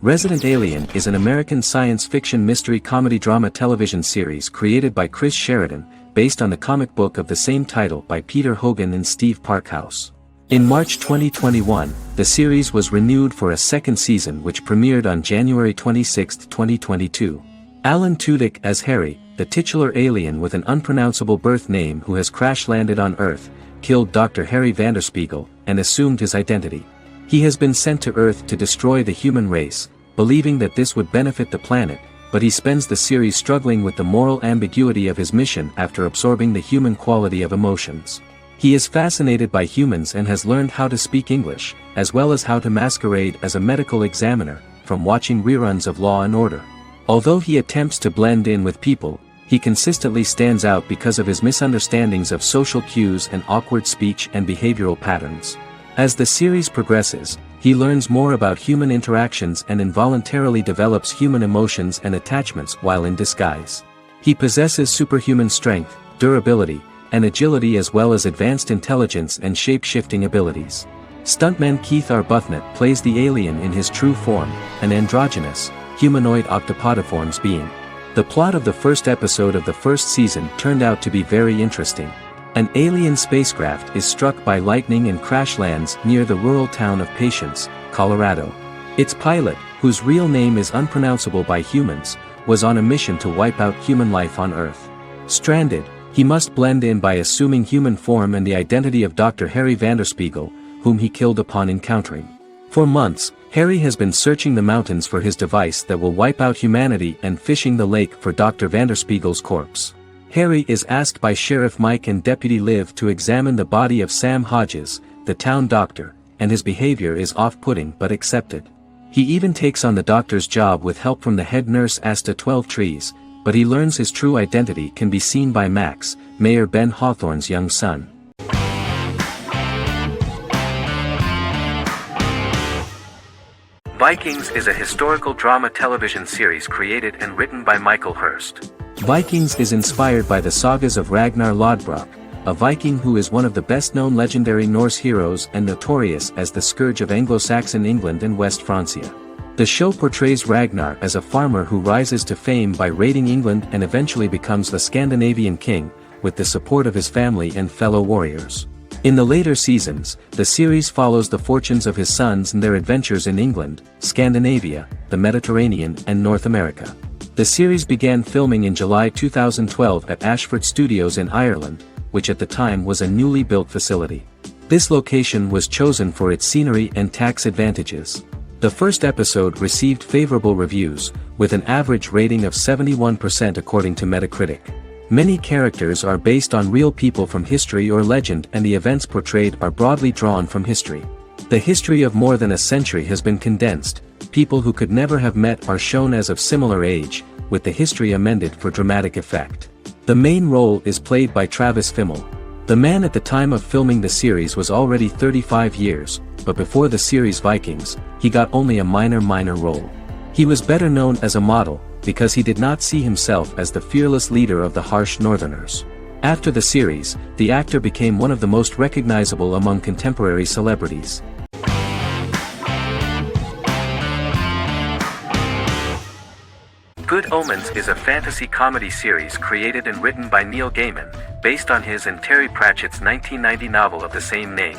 Resident Alien is an American science fiction mystery comedy drama television series created by Chris Sheridan, based on the comic book of the same title by Peter Hogan and Steve Parkhouse. In March 2021, the series was renewed for a second season which premiered on January 26, 2022. Alan Tudyk as Harry, the titular alien with an unpronounceable birth name who has crash-landed on Earth, killed Dr. Harry Vanderspiegel, and assumed his identity. He has been sent to Earth to destroy the human race, believing that this would benefit the planet, but he spends the series struggling with the moral ambiguity of his mission after absorbing the human quality of emotions. He is fascinated by humans and has learned how to speak English, as well as how to masquerade as a medical examiner, from watching reruns of Law and Order. Although he attempts to blend in with people, he consistently stands out because of his misunderstandings of social cues and awkward speech and behavioral patterns. As the series progresses, he learns more about human interactions and involuntarily develops human emotions and attachments while in disguise. He possesses superhuman strength, durability, and agility as well as advanced intelligence and shape-shifting abilities. Stuntman Keith Arbuthnot plays the alien in his true form, an androgynous, humanoid octopodiforms being. The plot of the first episode of the first season turned out to be very interesting. An alien spacecraft is struck by lightning and crash lands near the rural town of Patience, Colorado. Its pilot, whose real name is unpronounceable by humans, was on a mission to wipe out human life on Earth. Stranded, he must blend in by assuming human form and the identity of Dr. Harry Vanderspiegel, whom he killed upon encountering. For months, Harry has been searching the mountains for his device that will wipe out humanity and fishing the lake for Dr. Vanderspiegel's corpse. Harry is asked by Sheriff Mike and Deputy Liv to examine the body of Sam Hodges, the town doctor, and his behavior is off-putting but accepted. He even takes on the doctor's job with help from the head nurse Asta 12 Trees, but he learns his true identity can be seen by Max, Mayor Ben Hawthorne's young son. Vikings is a historical drama television series created and written by Michael Hurst. Vikings is inspired by the sagas of Ragnar Lodbrok, a Viking who is one of the best-known legendary Norse heroes and notorious as the scourge of Anglo-Saxon England and West Francia. The show portrays Ragnar as a farmer who rises to fame by raiding England and eventually becomes the Scandinavian king, with the support of his family and fellow warriors. In the later seasons, the series follows the fortunes of his sons and their adventures in England, Scandinavia, the Mediterranean and North America. The series began filming in July 2012 at Ashford Studios in Ireland, which at the time was a newly built facility. This location was chosen for its scenery and tax advantages. The first episode received favorable reviews, with an average rating of 71% according to Metacritic. Many characters are based on real people from history or legend and the events portrayed are broadly drawn from history. The history of more than a century has been condensed. People who could never have met are shown as of similar age, with the history amended for dramatic effect. The main role is played by Travis Fimmel. The man at the time of filming the series was already 35 years but before the series Vikings, he got only a minor role. He was better known as a model, because he did not see himself as the fearless leader of the harsh Northerners. After the series, the actor became one of the most recognizable among contemporary celebrities. Good Omens is a fantasy comedy series created and written by Neil Gaiman, based on his and Terry Pratchett's 1990 novel of the same name.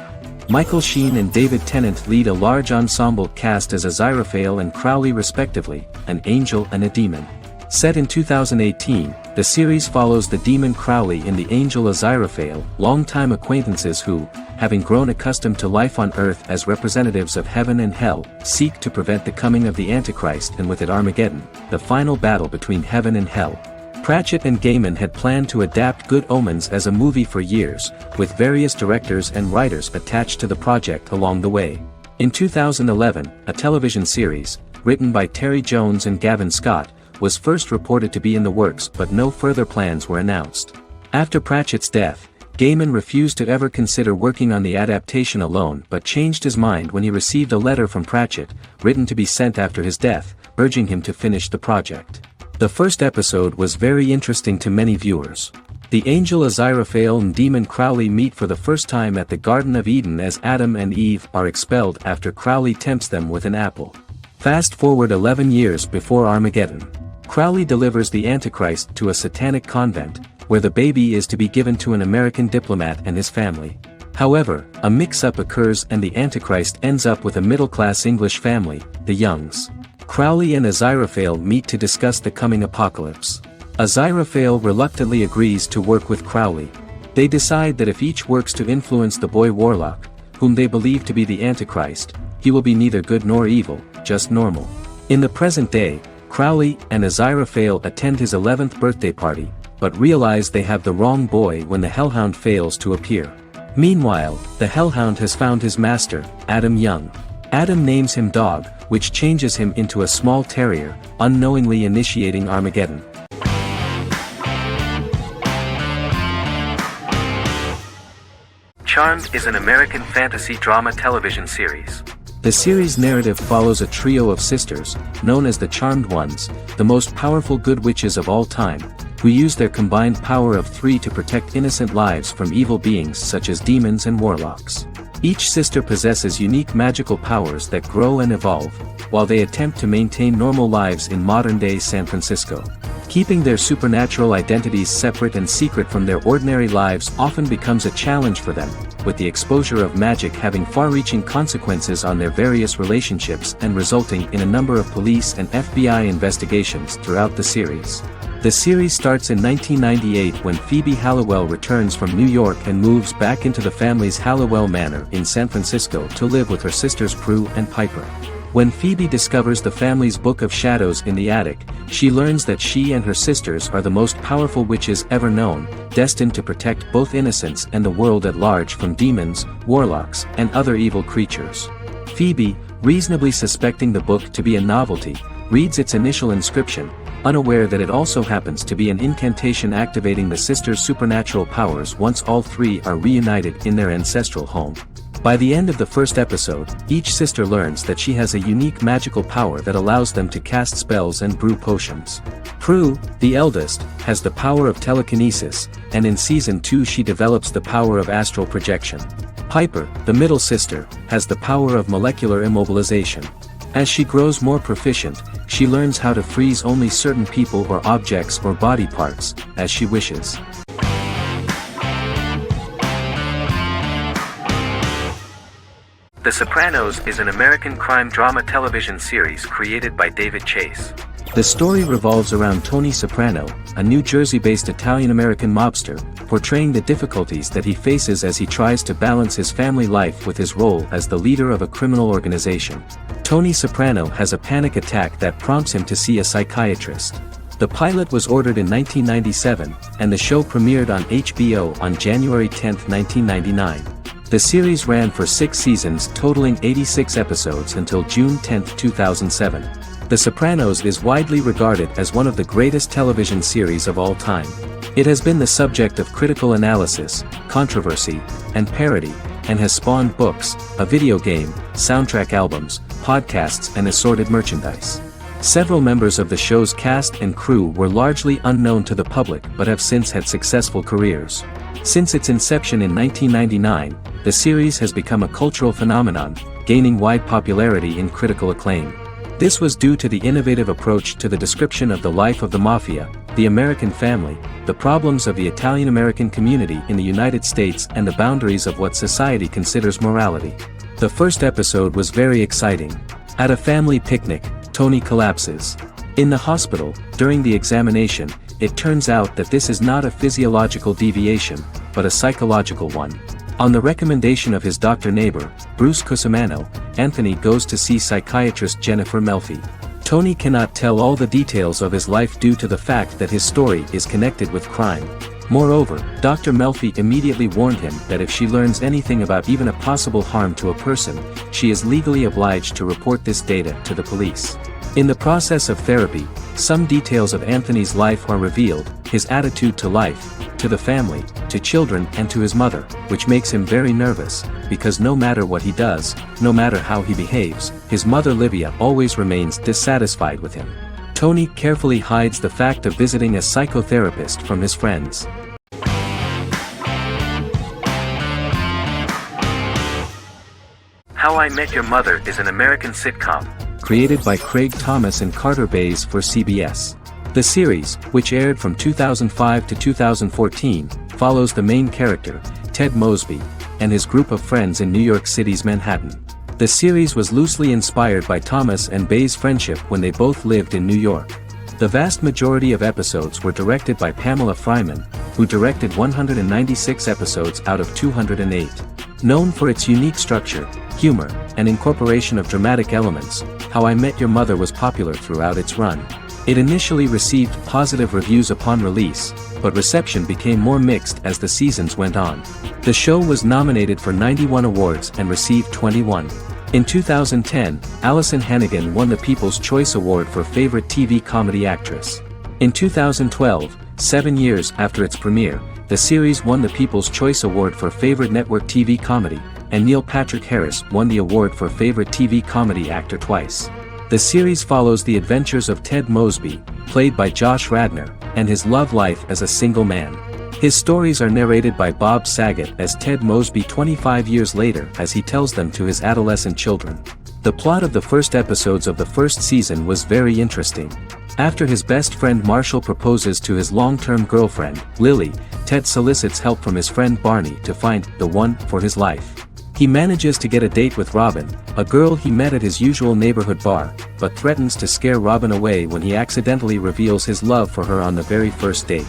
Michael Sheen and David Tennant lead a large ensemble cast as Aziraphale and Crowley respectively, an angel and a demon. Set in 2018, the series follows the demon Crowley and the angel Aziraphale, longtime acquaintances who, having grown accustomed to life on Earth as representatives of heaven and hell, seek to prevent the coming of the Antichrist and with it Armageddon, the final battle between heaven and hell. Pratchett and Gaiman had planned to adapt Good Omens as a movie for years, with various directors and writers attached to the project along the way. In 2011, a television series, written by Terry Jones and Gavin Scott, was first reported to be in the works, but no further plans were announced. After Pratchett's death, Gaiman refused to ever consider working on the adaptation alone but changed his mind when he received a letter from Pratchett, written to be sent after his death, urging him to finish the project. The first episode was very interesting to many viewers. The angel Aziraphale and demon Crowley meet for the first time at the Garden of Eden as Adam and Eve are expelled after Crowley tempts them with an apple. Fast forward 11 years before Armageddon. Crowley delivers the Antichrist to a satanic convent, where the baby is to be given to an American diplomat and his family. However, a mix-up occurs and the Antichrist ends up with a middle-class English family, the Youngs. Crowley and Aziraphale meet to discuss the coming apocalypse. Aziraphale reluctantly agrees to work with Crowley. They decide that if each works to influence the boy Warlock, whom they believe to be the Antichrist, he will be neither good nor evil, just normal. In the present day, Crowley and Aziraphale attend his 11th birthday party, but realize they have the wrong boy when the Hellhound fails to appear. Meanwhile, the Hellhound has found his master, Adam Young. Adam names him Dog, which changes him into a small terrier, unknowingly initiating Armageddon. Charmed is an American fantasy drama television series. The series' narrative follows a trio of sisters, known as the Charmed Ones, the most powerful good witches of all time, who use their combined power of 3 to protect innocent lives from evil beings such as demons and warlocks. Each sister possesses unique magical powers that grow and evolve, while they attempt to maintain normal lives in modern-day San Francisco. Keeping their supernatural identities separate and secret from their ordinary lives often becomes a challenge for them, with the exposure of magic having far-reaching consequences on their various relationships and resulting in a number of police and FBI investigations throughout the series. The series starts in 1998 when Phoebe Halliwell returns from New York and moves back into the family's Halliwell Manor in San Francisco to live with her sisters Prue and Piper. When Phoebe discovers the family's Book of Shadows in the attic, she learns that she and her sisters are the most powerful witches ever known, destined to protect both innocents and the world at large from demons, warlocks, and other evil creatures. Phoebe, reasonably suspecting the book to be a novelty, reads its initial inscription, unaware that it also happens to be an incantation activating the sisters' supernatural powers once all three are reunited in their ancestral home. By the end of the first episode, each sister learns that she has a unique magical power that allows them to cast spells and brew potions. Prue, the eldest, has the power of telekinesis, and in Season 2 she develops the power of astral projection. Piper, the middle sister, has the power of molecular immobilization. As she grows more proficient, she learns how to freeze only certain people or objects or body parts, as she wishes. The Sopranos is an American crime drama television series created by David Chase. The story revolves around Tony Soprano, a New Jersey-based Italian-American mobster, portraying the difficulties that he faces as he tries to balance his family life with his role as the leader of a criminal organization. Tony Soprano has a panic attack that prompts him to see a psychiatrist. The pilot was ordered in 1997, and the show premiered on HBO on January 10, 1999. The series ran for 6 seasons totaling 86 episodes until June 10, 2007. The Sopranos is widely regarded as one of the greatest television series of all time. It has been the subject of critical analysis, controversy, and parody, and has spawned books, a video game, soundtrack albums, podcasts and assorted merchandise. Several members of the show's cast and crew were largely unknown to the public but have since had successful careers. Since its inception in 1999, the series has become a cultural phenomenon, gaining wide popularity and critical acclaim. This was due to the innovative approach to the description of the life of the mafia, the American family, the problems of the Italian-American community in the United States and the boundaries of what society considers morality. The first episode was very exciting. At a family picnic, Tony collapses. In the hospital, during the examination, it turns out that this is not a physiological deviation, but a psychological one. On the recommendation of his doctor neighbor, Bruce Cusimano, Anthony goes to see psychiatrist Jennifer Melfi. Tony cannot tell all the details of his life due to the fact that his story is connected with crime. Moreover, Dr. Melfi immediately warned him that if she learns anything about even a possible harm to a person, she is legally obliged to report this data to the police. In the process of therapy, some details of Anthony's life are revealed, his attitude to life, to the family, to children and to his mother, which makes him very nervous, because no matter what he does, no matter how he behaves, his mother Livia always remains dissatisfied with him. Tony carefully hides the fact of visiting a psychotherapist from his friends. How I Met Your Mother is an American sitcom. Created by Craig Thomas and Carter Bays for CBS. The series, which aired from 2005 to 2014, follows the main character, Ted Mosby, and his group of friends in New York City's Manhattan. The series was loosely inspired by Thomas and Bays' friendship when they both lived in New York. The vast majority of episodes were directed by Pamela Fryman, who directed 196 episodes out of 208. Known for its unique structure, humor, and incorporation of dramatic elements, How I Met Your Mother was popular throughout its run. It initially received positive reviews upon release, but reception became more mixed as the seasons went on. The show was nominated for 91 awards and received 21. In 2010, Allison Hannigan won the People's Choice Award for Favorite TV Comedy Actress. In 2012, 7 years after its premiere, the series won the People's Choice Award for Favorite Network TV Comedy, and Neil Patrick Harris won the award for Favorite TV Comedy Actor twice. The series follows the adventures of Ted Mosby, played by Josh Radnor, and his love life as a single man. His stories are narrated by Bob Saget as Ted Mosby 25 years later as he tells them to his adolescent children. The plot of the first episodes of the first season was very interesting. After his best friend Marshall proposes to his long-term girlfriend, Lily, Ted solicits help from his friend Barney to find the one for his life. He manages to get a date with Robin, a girl he met at his usual neighborhood bar, but threatens to scare Robin away when he accidentally reveals his love for her on the very first date.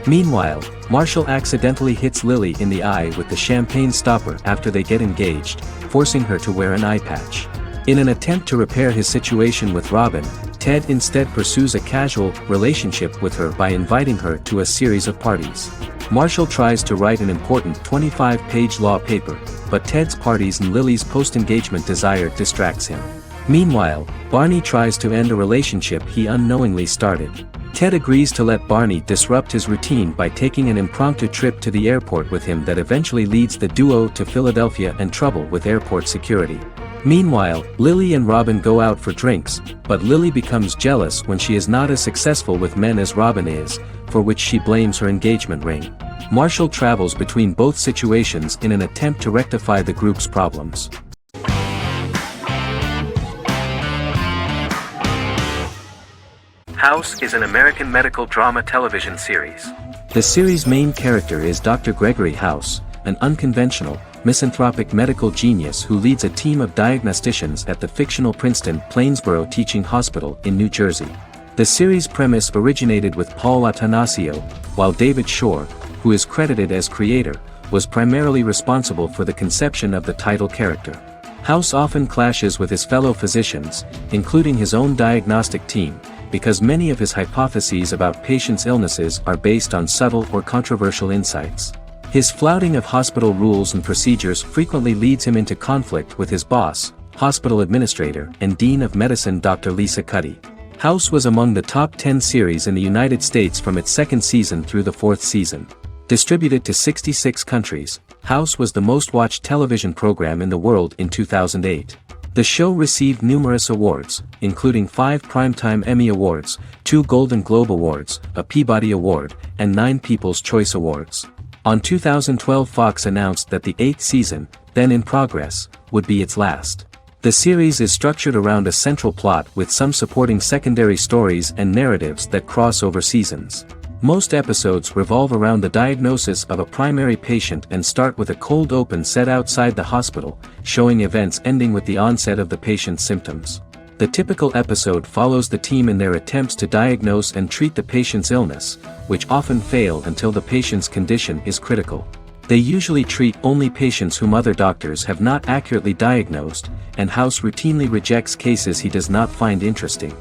Meanwhile, Marshall accidentally hits Lily in the eye with the champagne stopper after they get engaged, forcing her to wear an eye patch. In an attempt to repair his situation with Robin, Ted instead pursues a casual relationship with her by inviting her to a series of parties. Marshall tries to write an important 25-page law paper, but Ted's parties and Lily's post-engagement desire distracts him. Meanwhile, Barney tries to end a relationship he unknowingly started. Ted agrees to let Barney disrupt his routine by taking an impromptu trip to the airport with him that eventually leads the duo to Philadelphia and trouble with airport security. Meanwhile, Lily and Robin go out for drinks, but Lily becomes jealous when she is not as successful with men as Robin is, for which she blames her engagement ring. Marshall travels between both situations in an attempt to rectify the group's problems. House is an American medical drama television series. The series' main character is Dr. Gregory House, an unconventional, misanthropic medical genius who leads a team of diagnosticians at the fictional Princeton Plainsboro Teaching Hospital in New Jersey. The series' premise originated with Paul Attanasio, while David Shore, who is credited as creator, was primarily responsible for the conception of the title character. House often clashes with his fellow physicians, including his own diagnostic team, because many of his hypotheses about patients' illnesses are based on subtle or controversial insights. His flouting of hospital rules and procedures frequently leads him into conflict with his boss, hospital administrator and dean of medicine Dr. Lisa Cuddy. House was among the top 10 series in the United States from its second season through the fourth season. Distributed to 66 countries, House was the most-watched television program in the world in 2008. The show received numerous awards, including 5 Primetime Emmy Awards, 2 Golden Globe Awards, a Peabody Award, and 9 People's Choice Awards. On 2012, Fox announced that the 8th season, then in progress, would be its last. The series is structured around a central plot with some supporting secondary stories and narratives that cross over seasons. Most episodes revolve around the diagnosis of a primary patient and start with a cold open set outside the hospital, showing events ending with the onset of the patient's symptoms. The typical episode follows the team in their attempts to diagnose and treat the patient's illness, which often fail until the patient's condition is critical. They usually treat only patients whom other doctors have not accurately diagnosed, and House routinely rejects cases he does not find interesting.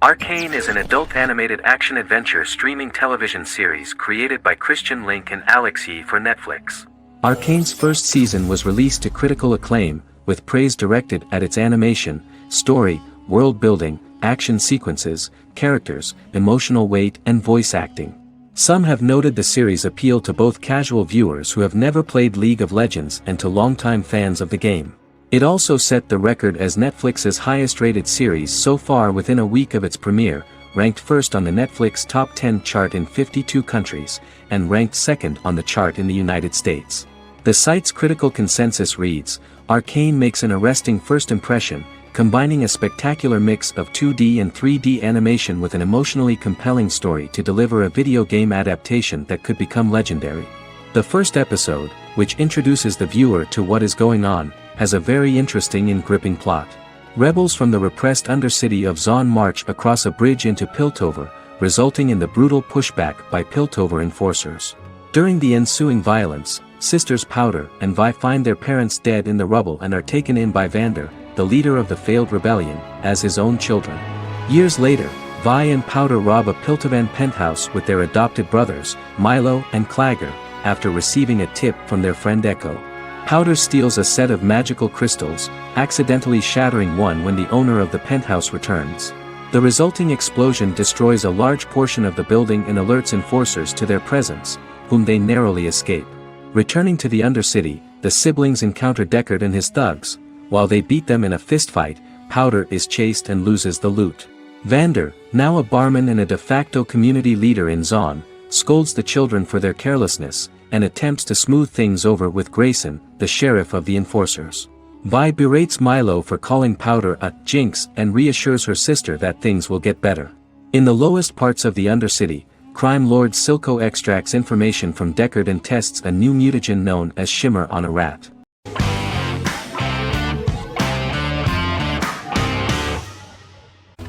Arcane is an adult animated action-adventure streaming television series created by Christian Link and Alex Yee for Netflix. Arcane's first season was released to critical acclaim, with praise directed at its animation, story, world building, action sequences, characters, emotional weight and voice acting. Some have noted the series' appeal to both casual viewers who have never played League of Legends and to longtime fans of the game. It also set the record as Netflix's highest-rated series so far within a week of its premiere, ranked first on the Netflix Top 10 chart in 52 countries, and ranked second on the chart in the United States. The site's critical consensus reads, "Arcane makes an arresting first impression, combining a spectacular mix of 2D and 3D animation with an emotionally compelling story to deliver a video game adaptation that could become legendary." The first episode, which introduces the viewer to what is going on, has a very interesting and gripping plot. Rebels from the repressed undercity of Zaun march across a bridge into Piltover, resulting in the brutal pushback by Piltover enforcers. During the ensuing violence, sisters Powder and Vi find their parents dead in the rubble and are taken in by Vander, the leader of the failed rebellion, as his own children. Years later, Vi and Powder rob a Piltovan penthouse with their adopted brothers, Milo and Clagger, after receiving a tip from their friend Echo. Powder steals a set of magical crystals, accidentally shattering one when the owner of the penthouse returns. The resulting explosion destroys a large portion of the building and alerts enforcers to their presence, whom they narrowly escape. Returning to the Undercity, the siblings encounter Deckard and his thugs. While they beat them in a fistfight, Powder is chased and loses the loot. Vander, now a barman and a de facto community leader in Zaun, scolds the children for their carelessness, and attempts to smooth things over with Grayson, the sheriff of the enforcers. Vi berates Milo for calling Powder a jinx and reassures her sister that things will get better. In the lowest parts of the Undercity, crime lord Silco extracts information from Deckard and tests a new mutagen known as Shimmer on a rat.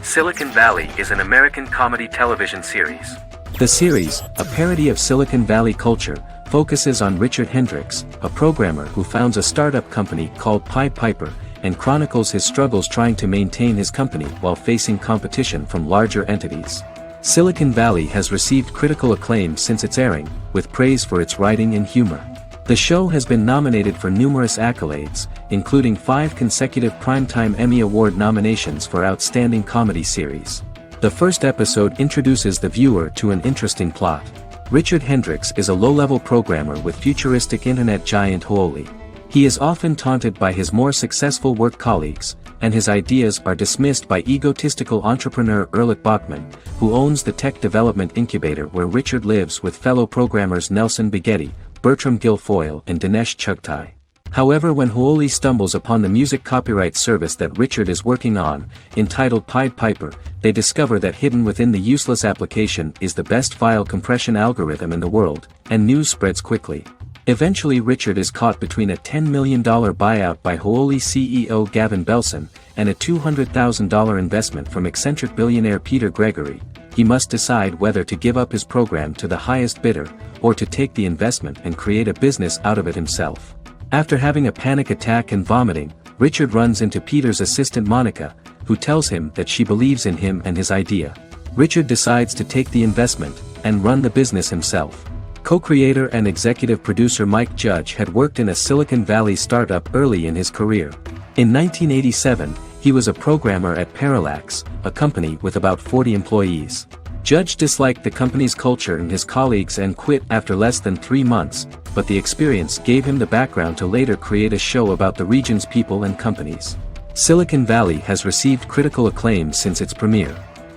Silicon Valley is an American comedy television series. The series, a parody of Silicon Valley culture, focuses on Richard Hendricks, a programmer who founds a startup company called Pied Piper, and chronicles his struggles trying to maintain his company while facing competition from larger entities. Silicon Valley has received critical acclaim since its airing, with praise for its writing and humor. The show has been nominated for numerous accolades, including 5 consecutive Primetime Emmy Award nominations for Outstanding Comedy Series. The first episode introduces the viewer to an interesting plot. Richard Hendricks is a low-level programmer with futuristic internet giant Huoli. He is often taunted by his more successful work colleagues, and his ideas are dismissed by egotistical entrepreneur Erlich Bachman, who owns the tech development incubator where Richard lives with fellow programmers Nelson Bighetti, Bertram Guilfoyle and Dinesh Chugtai. However, when Huoli stumbles upon the music copyright service that Richard is working on, entitled Pied Piper, they discover that hidden within the useless application is the best file compression algorithm in the world, and news spreads quickly. Eventually Richard is caught between a $10 million buyout by Huoli CEO Gavin Belson, and a $200,000 investment from eccentric billionaire Peter Gregory. He must decide whether to give up his program to the highest bidder, or to take the investment and create a business out of it himself. After having a panic attack and vomiting, Richard runs into Peter's assistant Monica, who tells him that she believes in him and his idea. Richard decides to take the investment, and run the business himself. Co-creator and executive producer Mike Judge had worked in a Silicon Valley startup early in his career. In 1987, he was a programmer at Parallax, a company with about 40 employees. Judge disliked the company's culture and his colleagues and quit after less than 3 months, but the experience gave him the background to later create a show about the region's people and companies. Silicon Valley has received critical acclaim since its premiere.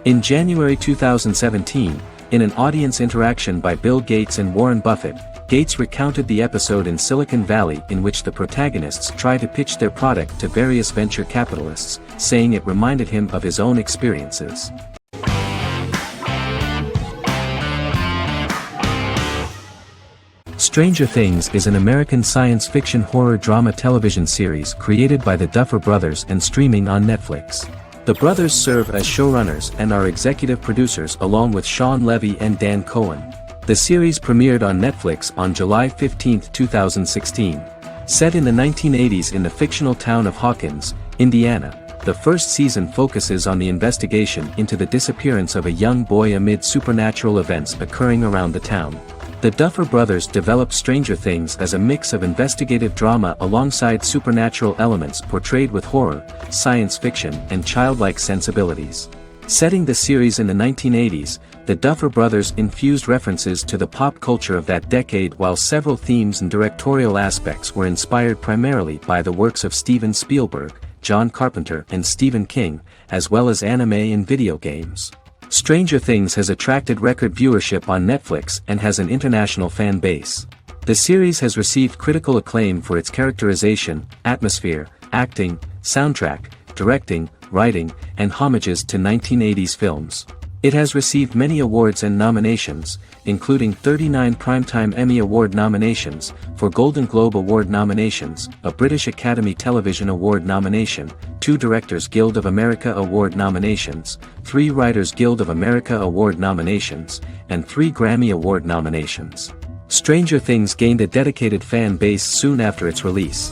In January 2017, in an audience interaction by Bill Gates and Warren Buffett, Gates recounted the episode in Silicon Valley in which the protagonists try to pitch their product to various venture capitalists, saying it reminded him of his own experiences. Stranger Things is an American science fiction horror drama television series created by the Duffer Brothers and streaming on Netflix. The brothers serve as showrunners and are executive producers along with Sean Levy and Dan Cohen. The series premiered on Netflix on July 15, 2016. Set in the 1980s in the fictional town of Hawkins, Indiana, the first season focuses on the investigation into the disappearance of a young boy amid supernatural events occurring around the town. The Duffer Brothers developed Stranger Things as a mix of investigative drama alongside supernatural elements portrayed with horror, science fiction, and childlike sensibilities. Setting the series in the 1980s, the Duffer Brothers infused references to the pop culture of that decade while several themes and directorial aspects were inspired primarily by the works of Steven Spielberg, John Carpenter and Stephen King, as well as anime and video games. Stranger Things has attracted record viewership on Netflix and has an international fan base. The series has received critical acclaim for its characterization, atmosphere, acting, soundtrack, directing, writing, and homages to 1980s films. It has received many awards and nominations, including 39 Primetime Emmy Award nominations, 4 Golden Globe Award nominations, a British Academy Television Award nomination, 2 Directors Guild of America Award nominations, 3 Writers Guild of America Award nominations, and 3 Grammy Award nominations. Stranger Things gained a dedicated fan base soon after its release.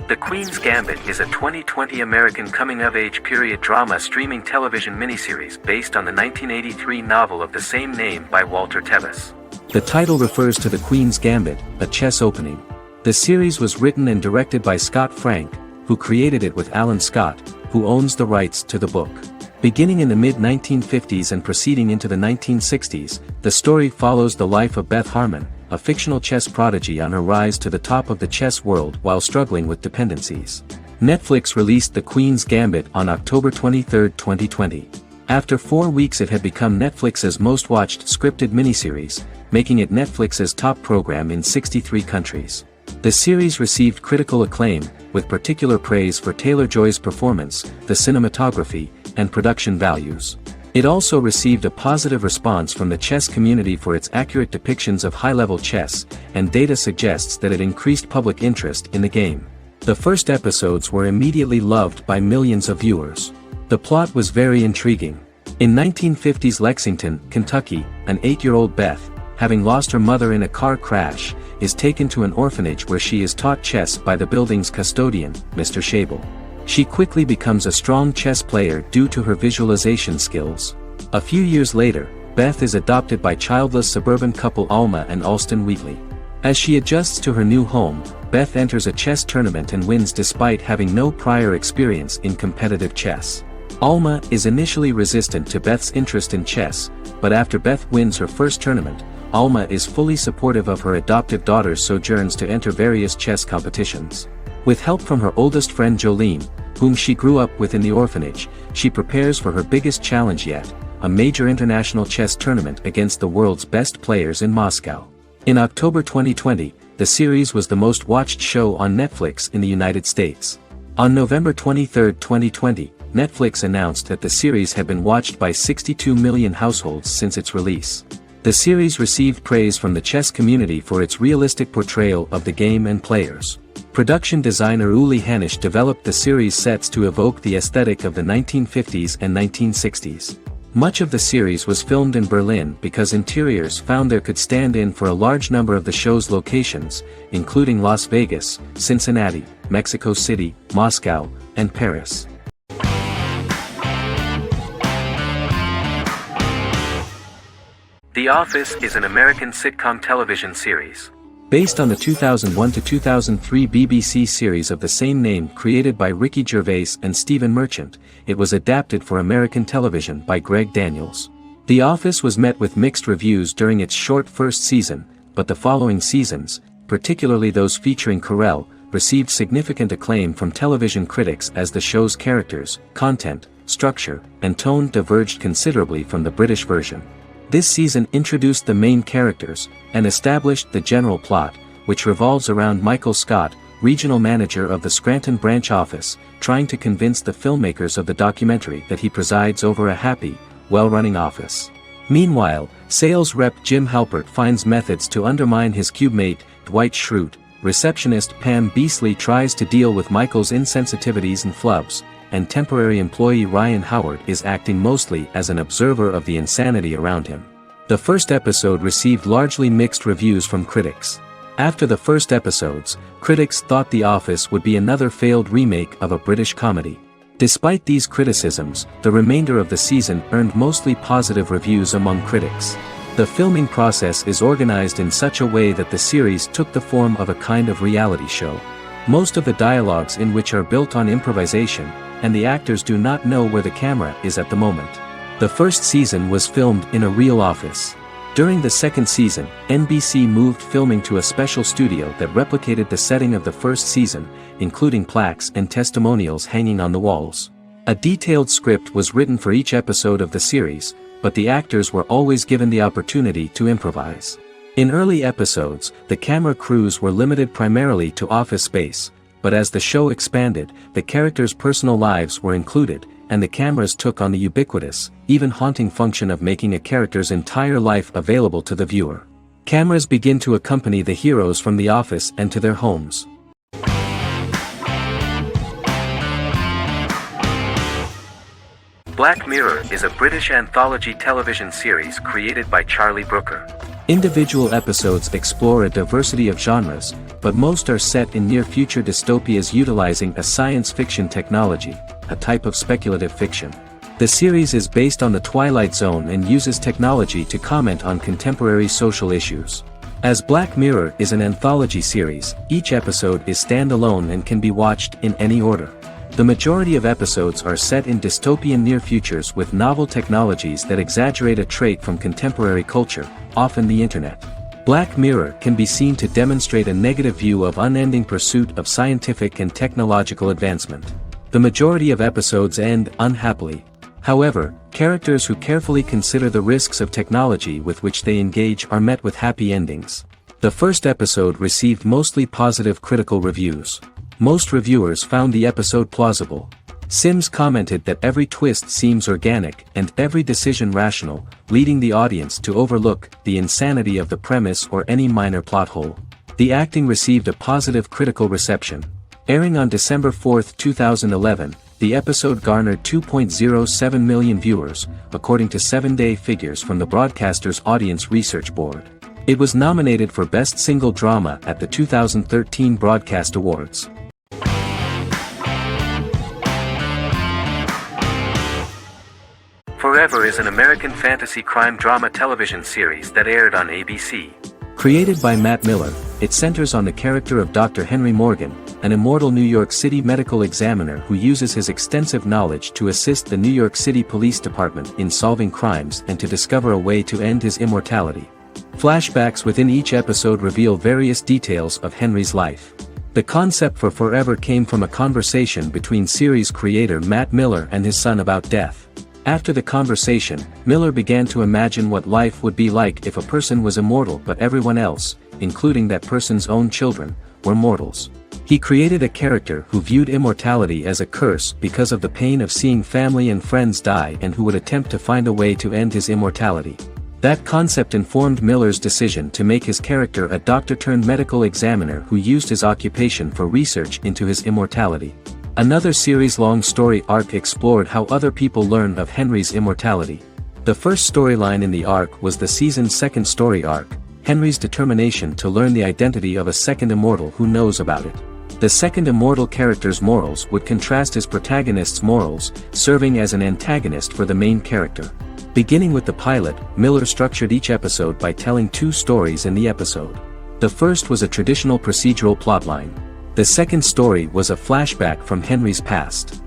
The Queen's Gambit is a 2020 American coming-of-age period drama streaming television miniseries based on the 1983 novel of the same name by Walter Tevis. The title refers to the Queen's Gambit, a chess opening. The series was written and directed by Scott Frank, who created it with Alan Scott, who owns the rights to the book. Beginning in the mid-1950s and proceeding into the 1960s, the story follows the life of Beth Harmon, a fictional chess prodigy on her rise to the top of the chess world while struggling with dependencies. Netflix released The Queen's Gambit on October 23, 2020. After 4 weeks it had become Netflix's most-watched scripted miniseries, making it Netflix's top program in 63 countries. The series received critical acclaim, with particular praise for Taylor-Joy's performance, the cinematography, and production values. It also received a positive response from the chess community for its accurate depictions of high-level chess, and data suggests that it increased public interest in the game. The first episodes were immediately loved by millions of viewers. The plot was very intriguing. In 1950s Lexington, Kentucky, an 8-year-old Beth, having lost her mother in a car crash, is taken to an orphanage where she is taught chess by the building's custodian, Mr. Shable. She quickly becomes a strong chess player due to her visualization skills. A few years later, Beth is adopted by childless suburban couple Alma and Alston Wheatley. As she adjusts to her new home, Beth enters a chess tournament and wins despite having no prior experience in competitive chess. Alma is initially resistant to Beth's interest in chess, but after Beth wins her first tournament, Alma is fully supportive of her adoptive daughter's sojourns to enter various chess competitions. With help from her oldest friend Jolene, whom she grew up with in the orphanage, she prepares for her biggest challenge yet, a major international chess tournament against the world's best players in Moscow. In October 2020, the series was the most watched show on Netflix in the United States. On November 23, 2020, Netflix announced that the series had been watched by 62 million households since its release. The series received praise from the chess community for its realistic portrayal of the game and players. Production designer Uli Hanisch developed the series sets to evoke the aesthetic of the 1950s and 1960s. Much of the series was filmed in Berlin because interiors found there could stand in for a large number of the show's locations, including Las Vegas, Cincinnati, Mexico City, Moscow, and Paris. The Office is an American sitcom television series. Based on the 2001-2003 BBC series of the same name created by Ricky Gervais and Stephen Merchant, it was adapted for American television by Greg Daniels. The Office was met with mixed reviews during its short first season, but the following seasons, particularly those featuring Carell, received significant acclaim from television critics as the show's characters, content, structure, and tone diverged considerably from the British version. This season introduced the main characters, and established the general plot, which revolves around Michael Scott, regional manager of the Scranton branch office, trying to convince the filmmakers of the documentary that he presides over a happy, well-running office. Meanwhile, sales rep Jim Halpert finds methods to undermine his cube-mate, Dwight Schrute. Receptionist Pam Beasley tries to deal with Michael's insensitivities and flubs, and temporary employee Ryan Howard is acting mostly as an observer of the insanity around him. The first episode received largely mixed reviews from critics. After the first episodes, critics thought The Office would be another failed remake of a British comedy. Despite these criticisms, the remainder of the season earned mostly positive reviews among critics. The filming process is organized in such a way that the series took the form of a kind of reality show. Most of the dialogues in which are built on improvisation, and the actors do not know where the camera is at the moment. The first season was filmed in a real office. During the second season, NBC moved filming to a special studio that replicated the setting of the first season, including plaques and testimonials hanging on the walls. A detailed script was written for each episode of the series, but the actors were always given the opportunity to improvise. In early episodes, the camera crews were limited primarily to office space, but as the show expanded, the characters' personal lives were included, and the cameras took on the ubiquitous, even haunting function of making a character's entire life available to the viewer. Cameras begin to accompany the heroes from the office and to their homes. Black Mirror is a British anthology television series created by Charlie Brooker. Individual episodes explore a diversity of genres, but most are set in near-future dystopias utilizing a science fiction technology, a type of speculative fiction. The series is based on The Twilight Zone and uses technology to comment on contemporary social issues. As Black Mirror is an anthology series, each episode is standalone and can be watched in any order. The majority of episodes are set in dystopian near futures with novel technologies that exaggerate a trait from contemporary culture, often the internet. Black Mirror can be seen to demonstrate a negative view of unending pursuit of scientific and technological advancement. The majority of episodes end unhappily. However, characters who carefully consider the risks of technology with which they engage are met with happy endings. The first episode received mostly positive critical reviews. Most reviewers found the episode plausible. Sims commented that every twist seems organic and every decision rational, leading the audience to overlook the insanity of the premise or any minor plot hole. The acting received a positive critical reception. Airing on December 4, 2011, the episode garnered 2.07 million viewers, according to 7-day figures from the broadcaster's Audience Research Board. It was nominated for Best Single Drama at the 2013 Broadcast Awards. Forever is an American fantasy crime drama television series that aired on ABC. Created by Matt Miller, it centers on the character of Dr. Henry Morgan, an immortal New York City medical examiner who uses his extensive knowledge to assist the New York City Police Department in solving crimes and to discover a way to end his immortality. Flashbacks within each episode reveal various details of Henry's life. The concept for Forever came from a conversation between series creator Matt Miller and his son about death. After the conversation, Miller began to imagine what life would be like if a person was immortal but everyone else, including that person's own children, were mortals. He created a character who viewed immortality as a curse because of the pain of seeing family and friends die and who would attempt to find a way to end his immortality. That concept informed Miller's decision to make his character a doctor-turned-medical examiner who used his occupation for research into his immortality. Another series-long story arc explored how other people learned of Henry's immortality. The first storyline in the arc was the season's second story arc, Henry's determination to learn the identity of a second immortal who knows about it. The second immortal character's morals would contrast his protagonist's morals, serving as an antagonist for the main character. Beginning with the pilot, Miller structured each episode by telling two stories in the episode. The first was a traditional procedural plotline. The second story was a flashback from Henry's past.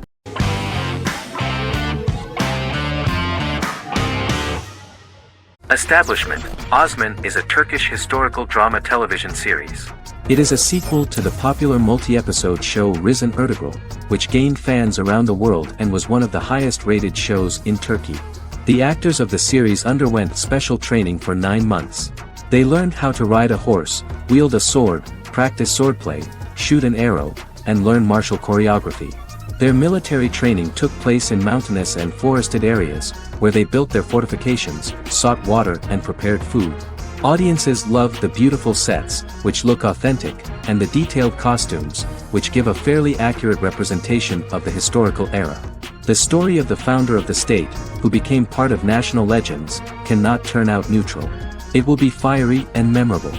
Establishment: Osman is a Turkish historical drama television series. It is a sequel to the popular multi-episode show Risen Ertugrul, which gained fans around the world and was one of the highest-rated shows in Turkey. The actors of the series underwent special training for 9 months. They learned how to ride a horse, wield a sword, practice swordplay, shoot an arrow, and learn martial choreography. Their military training took place in mountainous and forested areas, where they built their fortifications, sought water and prepared food. Audiences loved the beautiful sets, which look authentic, and the detailed costumes, which give a fairly accurate representation of the historical era. The story of the founder of the state, who became part of national legends, cannot turn out neutral. It will be fiery and memorable.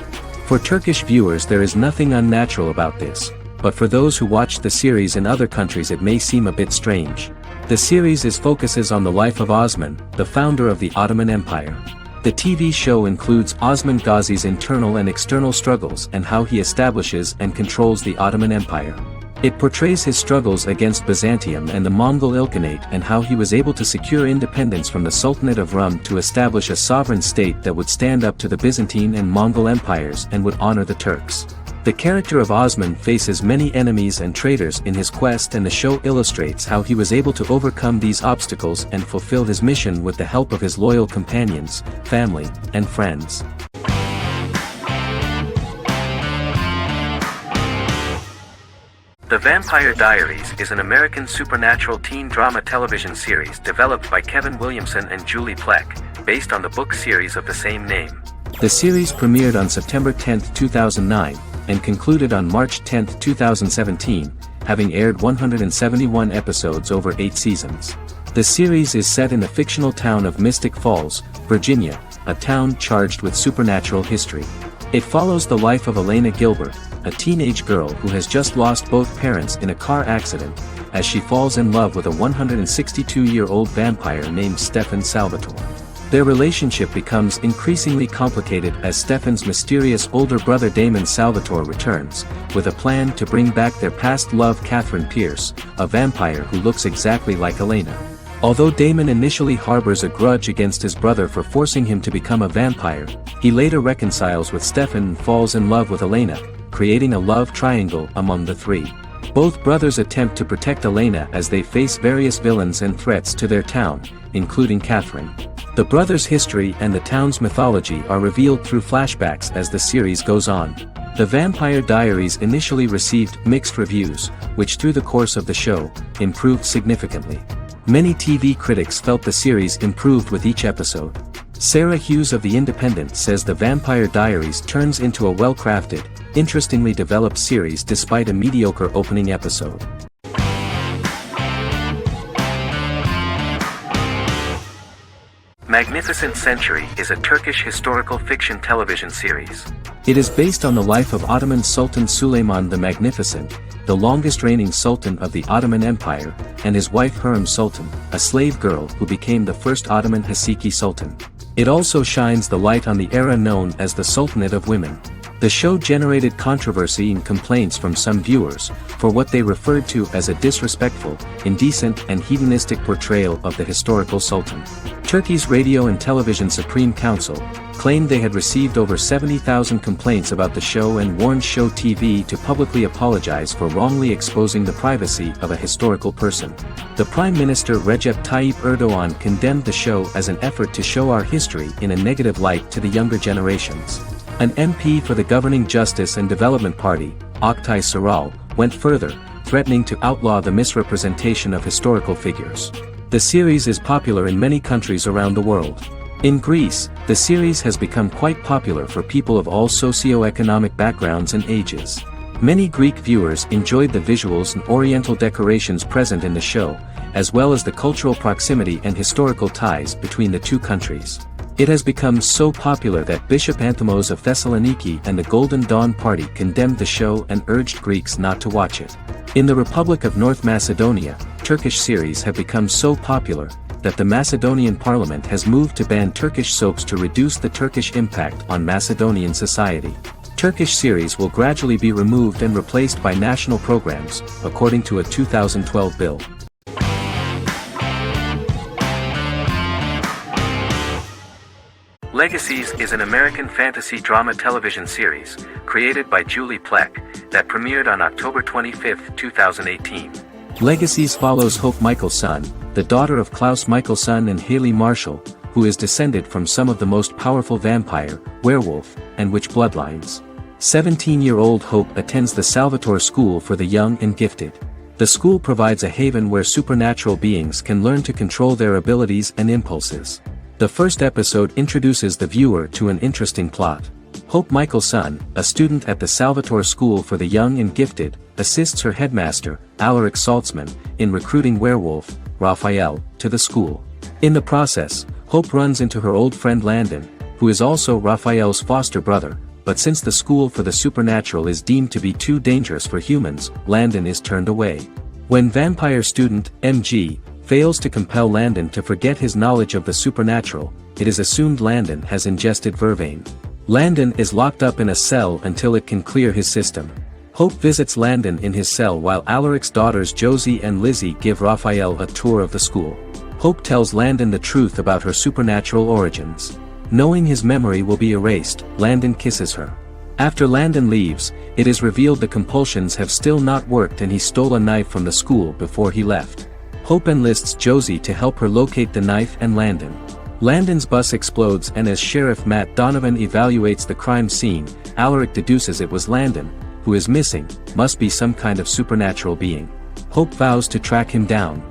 For Turkish viewers there is nothing unnatural about this, but for those who watch the series in other countries it may seem a bit strange. The series focuses on the life of Osman, the founder of the Ottoman Empire. The TV show includes Osman Ghazi's internal and external struggles and how he establishes and controls the Ottoman Empire. It portrays his struggles against Byzantium and the Mongol Ilkhanate and how he was able to secure independence from the Sultanate of Rum to establish a sovereign state that would stand up to the Byzantine and Mongol empires and would honor the Turks. The character of Osman faces many enemies and traitors in his quest, and the show illustrates how he was able to overcome these obstacles and fulfill his mission with the help of his loyal companions, family, and friends. The Vampire Diaries is an American supernatural teen drama television series developed by Kevin Williamson and Julie Plec, based on the book series of the same name. The series premiered on September 10, 2009, and concluded on March 10, 2017, having aired 171 episodes over 8 seasons. The series is set in the fictional town of Mystic Falls, Virginia, a town charged with supernatural history. It follows the life of Elena Gilbert, a teenage girl who has just lost both parents in a car accident, as she falls in love with a 162-year-old vampire named Stefan Salvatore. Their relationship becomes increasingly complicated as Stefan's mysterious older brother Damon Salvatore returns, with a plan to bring back their past love Catherine Pierce, a vampire who looks exactly like Elena. Although Damon initially harbors a grudge against his brother for forcing him to become a vampire, he later reconciles with Stefan and falls in love with Elena, creating a love triangle among the three. Both brothers attempt to protect Elena as they face various villains and threats to their town, including Catherine. The brothers' history and the town's mythology are revealed through flashbacks as the series goes on. The Vampire Diaries initially received mixed reviews, which through the course of the show, improved significantly. Many TV critics felt the series improved with each episode. Sarah Hughes of The Independent says The Vampire Diaries turns into a well-crafted, interestingly developed series despite a mediocre opening episode. Magnificent Century is a Turkish historical fiction television series. It is based on the life of Ottoman Sultan Süleyman the Magnificent, the longest-reigning sultan of the Ottoman Empire, and his wife Hürrem Sultan, a slave girl who became the first Ottoman Haseki Sultan. It also shines the light on the era known as the Sultanate of Women. The show generated controversy and complaints from some viewers, for what they referred to as a disrespectful, indecent and hedonistic portrayal of the historical sultan. Turkey's Radio and Television Supreme Council claimed they had received over 70,000 complaints about the show and warned Show TV to publicly apologize for wrongly exposing the privacy of a historical person. The Prime Minister Recep Tayyip Erdogan condemned the show as an effort to show our history in a negative light to the younger generations. An MP for the governing Justice and Development Party, Oktay Saral, went further, threatening to outlaw the misrepresentation of historical figures. The series is popular in many countries around the world. In Greece, the series has become quite popular for people of all socio-economic backgrounds and ages. Many Greek viewers enjoyed the visuals and oriental decorations present in the show, as well as the cultural proximity and historical ties between the two countries. It has become so popular that Bishop Anthimos of Thessaloniki and the Golden Dawn Party condemned the show and urged Greeks not to watch it. In the Republic of North Macedonia, Turkish series have become so popular that the Macedonian parliament has moved to ban Turkish soaps to reduce the Turkish impact on Macedonian society. Turkish series will gradually be removed and replaced by national programs, according to a 2012 bill. Legacies is an American fantasy drama television series, created by Julie Plec, that premiered on October 25, 2018. Legacies follows Hope Mikaelson, the daughter of Klaus Mikaelson and Haley Marshall, who is descended from some of the most powerful vampire, werewolf, and witch bloodlines. 17-year-old Hope attends the Salvatore School for the Young and Gifted. The school provides a haven where supernatural beings can learn to control their abilities and impulses. The first episode introduces the viewer to an interesting plot. Hope Mikaelson, a student at the Salvatore School for the Young and Gifted, assists her headmaster, Alaric Saltzman, in recruiting werewolf, Raphael, to the school. In the process, Hope runs into her old friend Landon, who is also Raphael's foster brother, but since the school for the supernatural is deemed to be too dangerous for humans, Landon is turned away. When vampire student, MG, fails to compel Landon to forget his knowledge of the supernatural, it is assumed Landon has ingested vervain. Landon is locked up in a cell until it can clear his system. Hope visits Landon in his cell while Alaric's daughters Josie and Lizzie give Raphael a tour of the school. Hope tells Landon the truth about her supernatural origins. Knowing his memory will be erased, Landon kisses her. After Landon leaves, it is revealed the compulsions have still not worked and he stole a knife from the school before he left. Hope enlists Josie to help her locate the knife and Landon. Landon's bus explodes and as Sheriff Matt Donovan evaluates the crime scene, Alaric deduces it was Landon, who is missing, must be some kind of supernatural being. Hope vows to track him down.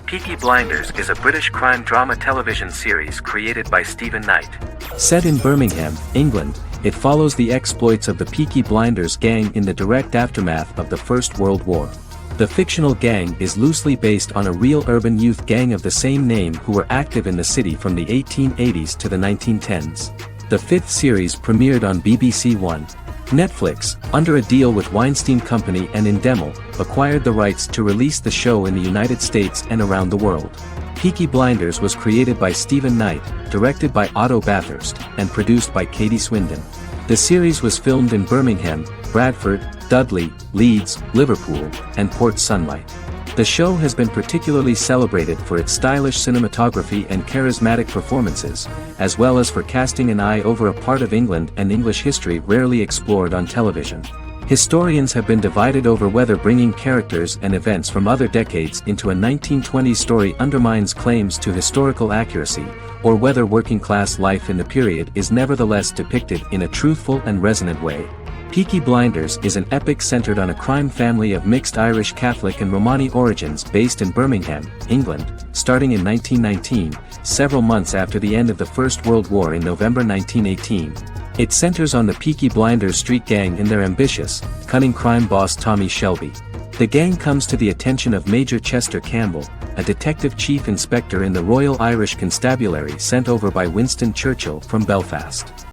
Peaky Blinders is a British crime drama television series created by Stephen Knight. Set in Birmingham, England, it follows the exploits of the Peaky Blinders gang in the direct aftermath of the First World War. The fictional gang is loosely based on a real urban youth gang of the same name who were active in the city from the 1880s to the 1910s. The fifth series premiered on BBC One. Netflix, under a deal with Weinstein Company and Endemol, acquired the rights to release the show in the United States and around the world. Peaky Blinders was created by Stephen Knight, directed by Otto Bathurst, and produced by Katie Swindon. The series was filmed in Birmingham, Bradford, Dudley, Leeds, Liverpool, and Port Sunlight. The show has been particularly celebrated for its stylish cinematography and charismatic performances, as well as for casting an eye over a part of England and English history rarely explored on television. Historians have been divided over whether bringing characters and events from other decades into a 1920s story undermines claims to historical accuracy, or whether working-class life in the period is nevertheless depicted in a truthful and resonant way. Peaky Blinders is an epic centered on a crime family of mixed Irish Catholic and Romani origins based in Birmingham, England, starting in 1919, several months after the end of the First World War in November 1918. It centers on the Peaky Blinders street gang and their ambitious, cunning crime boss Tommy Shelby. The gang comes to the attention of Major Chester Campbell, a detective chief inspector in the Royal Irish Constabulary sent over by Winston Churchill from Belfast.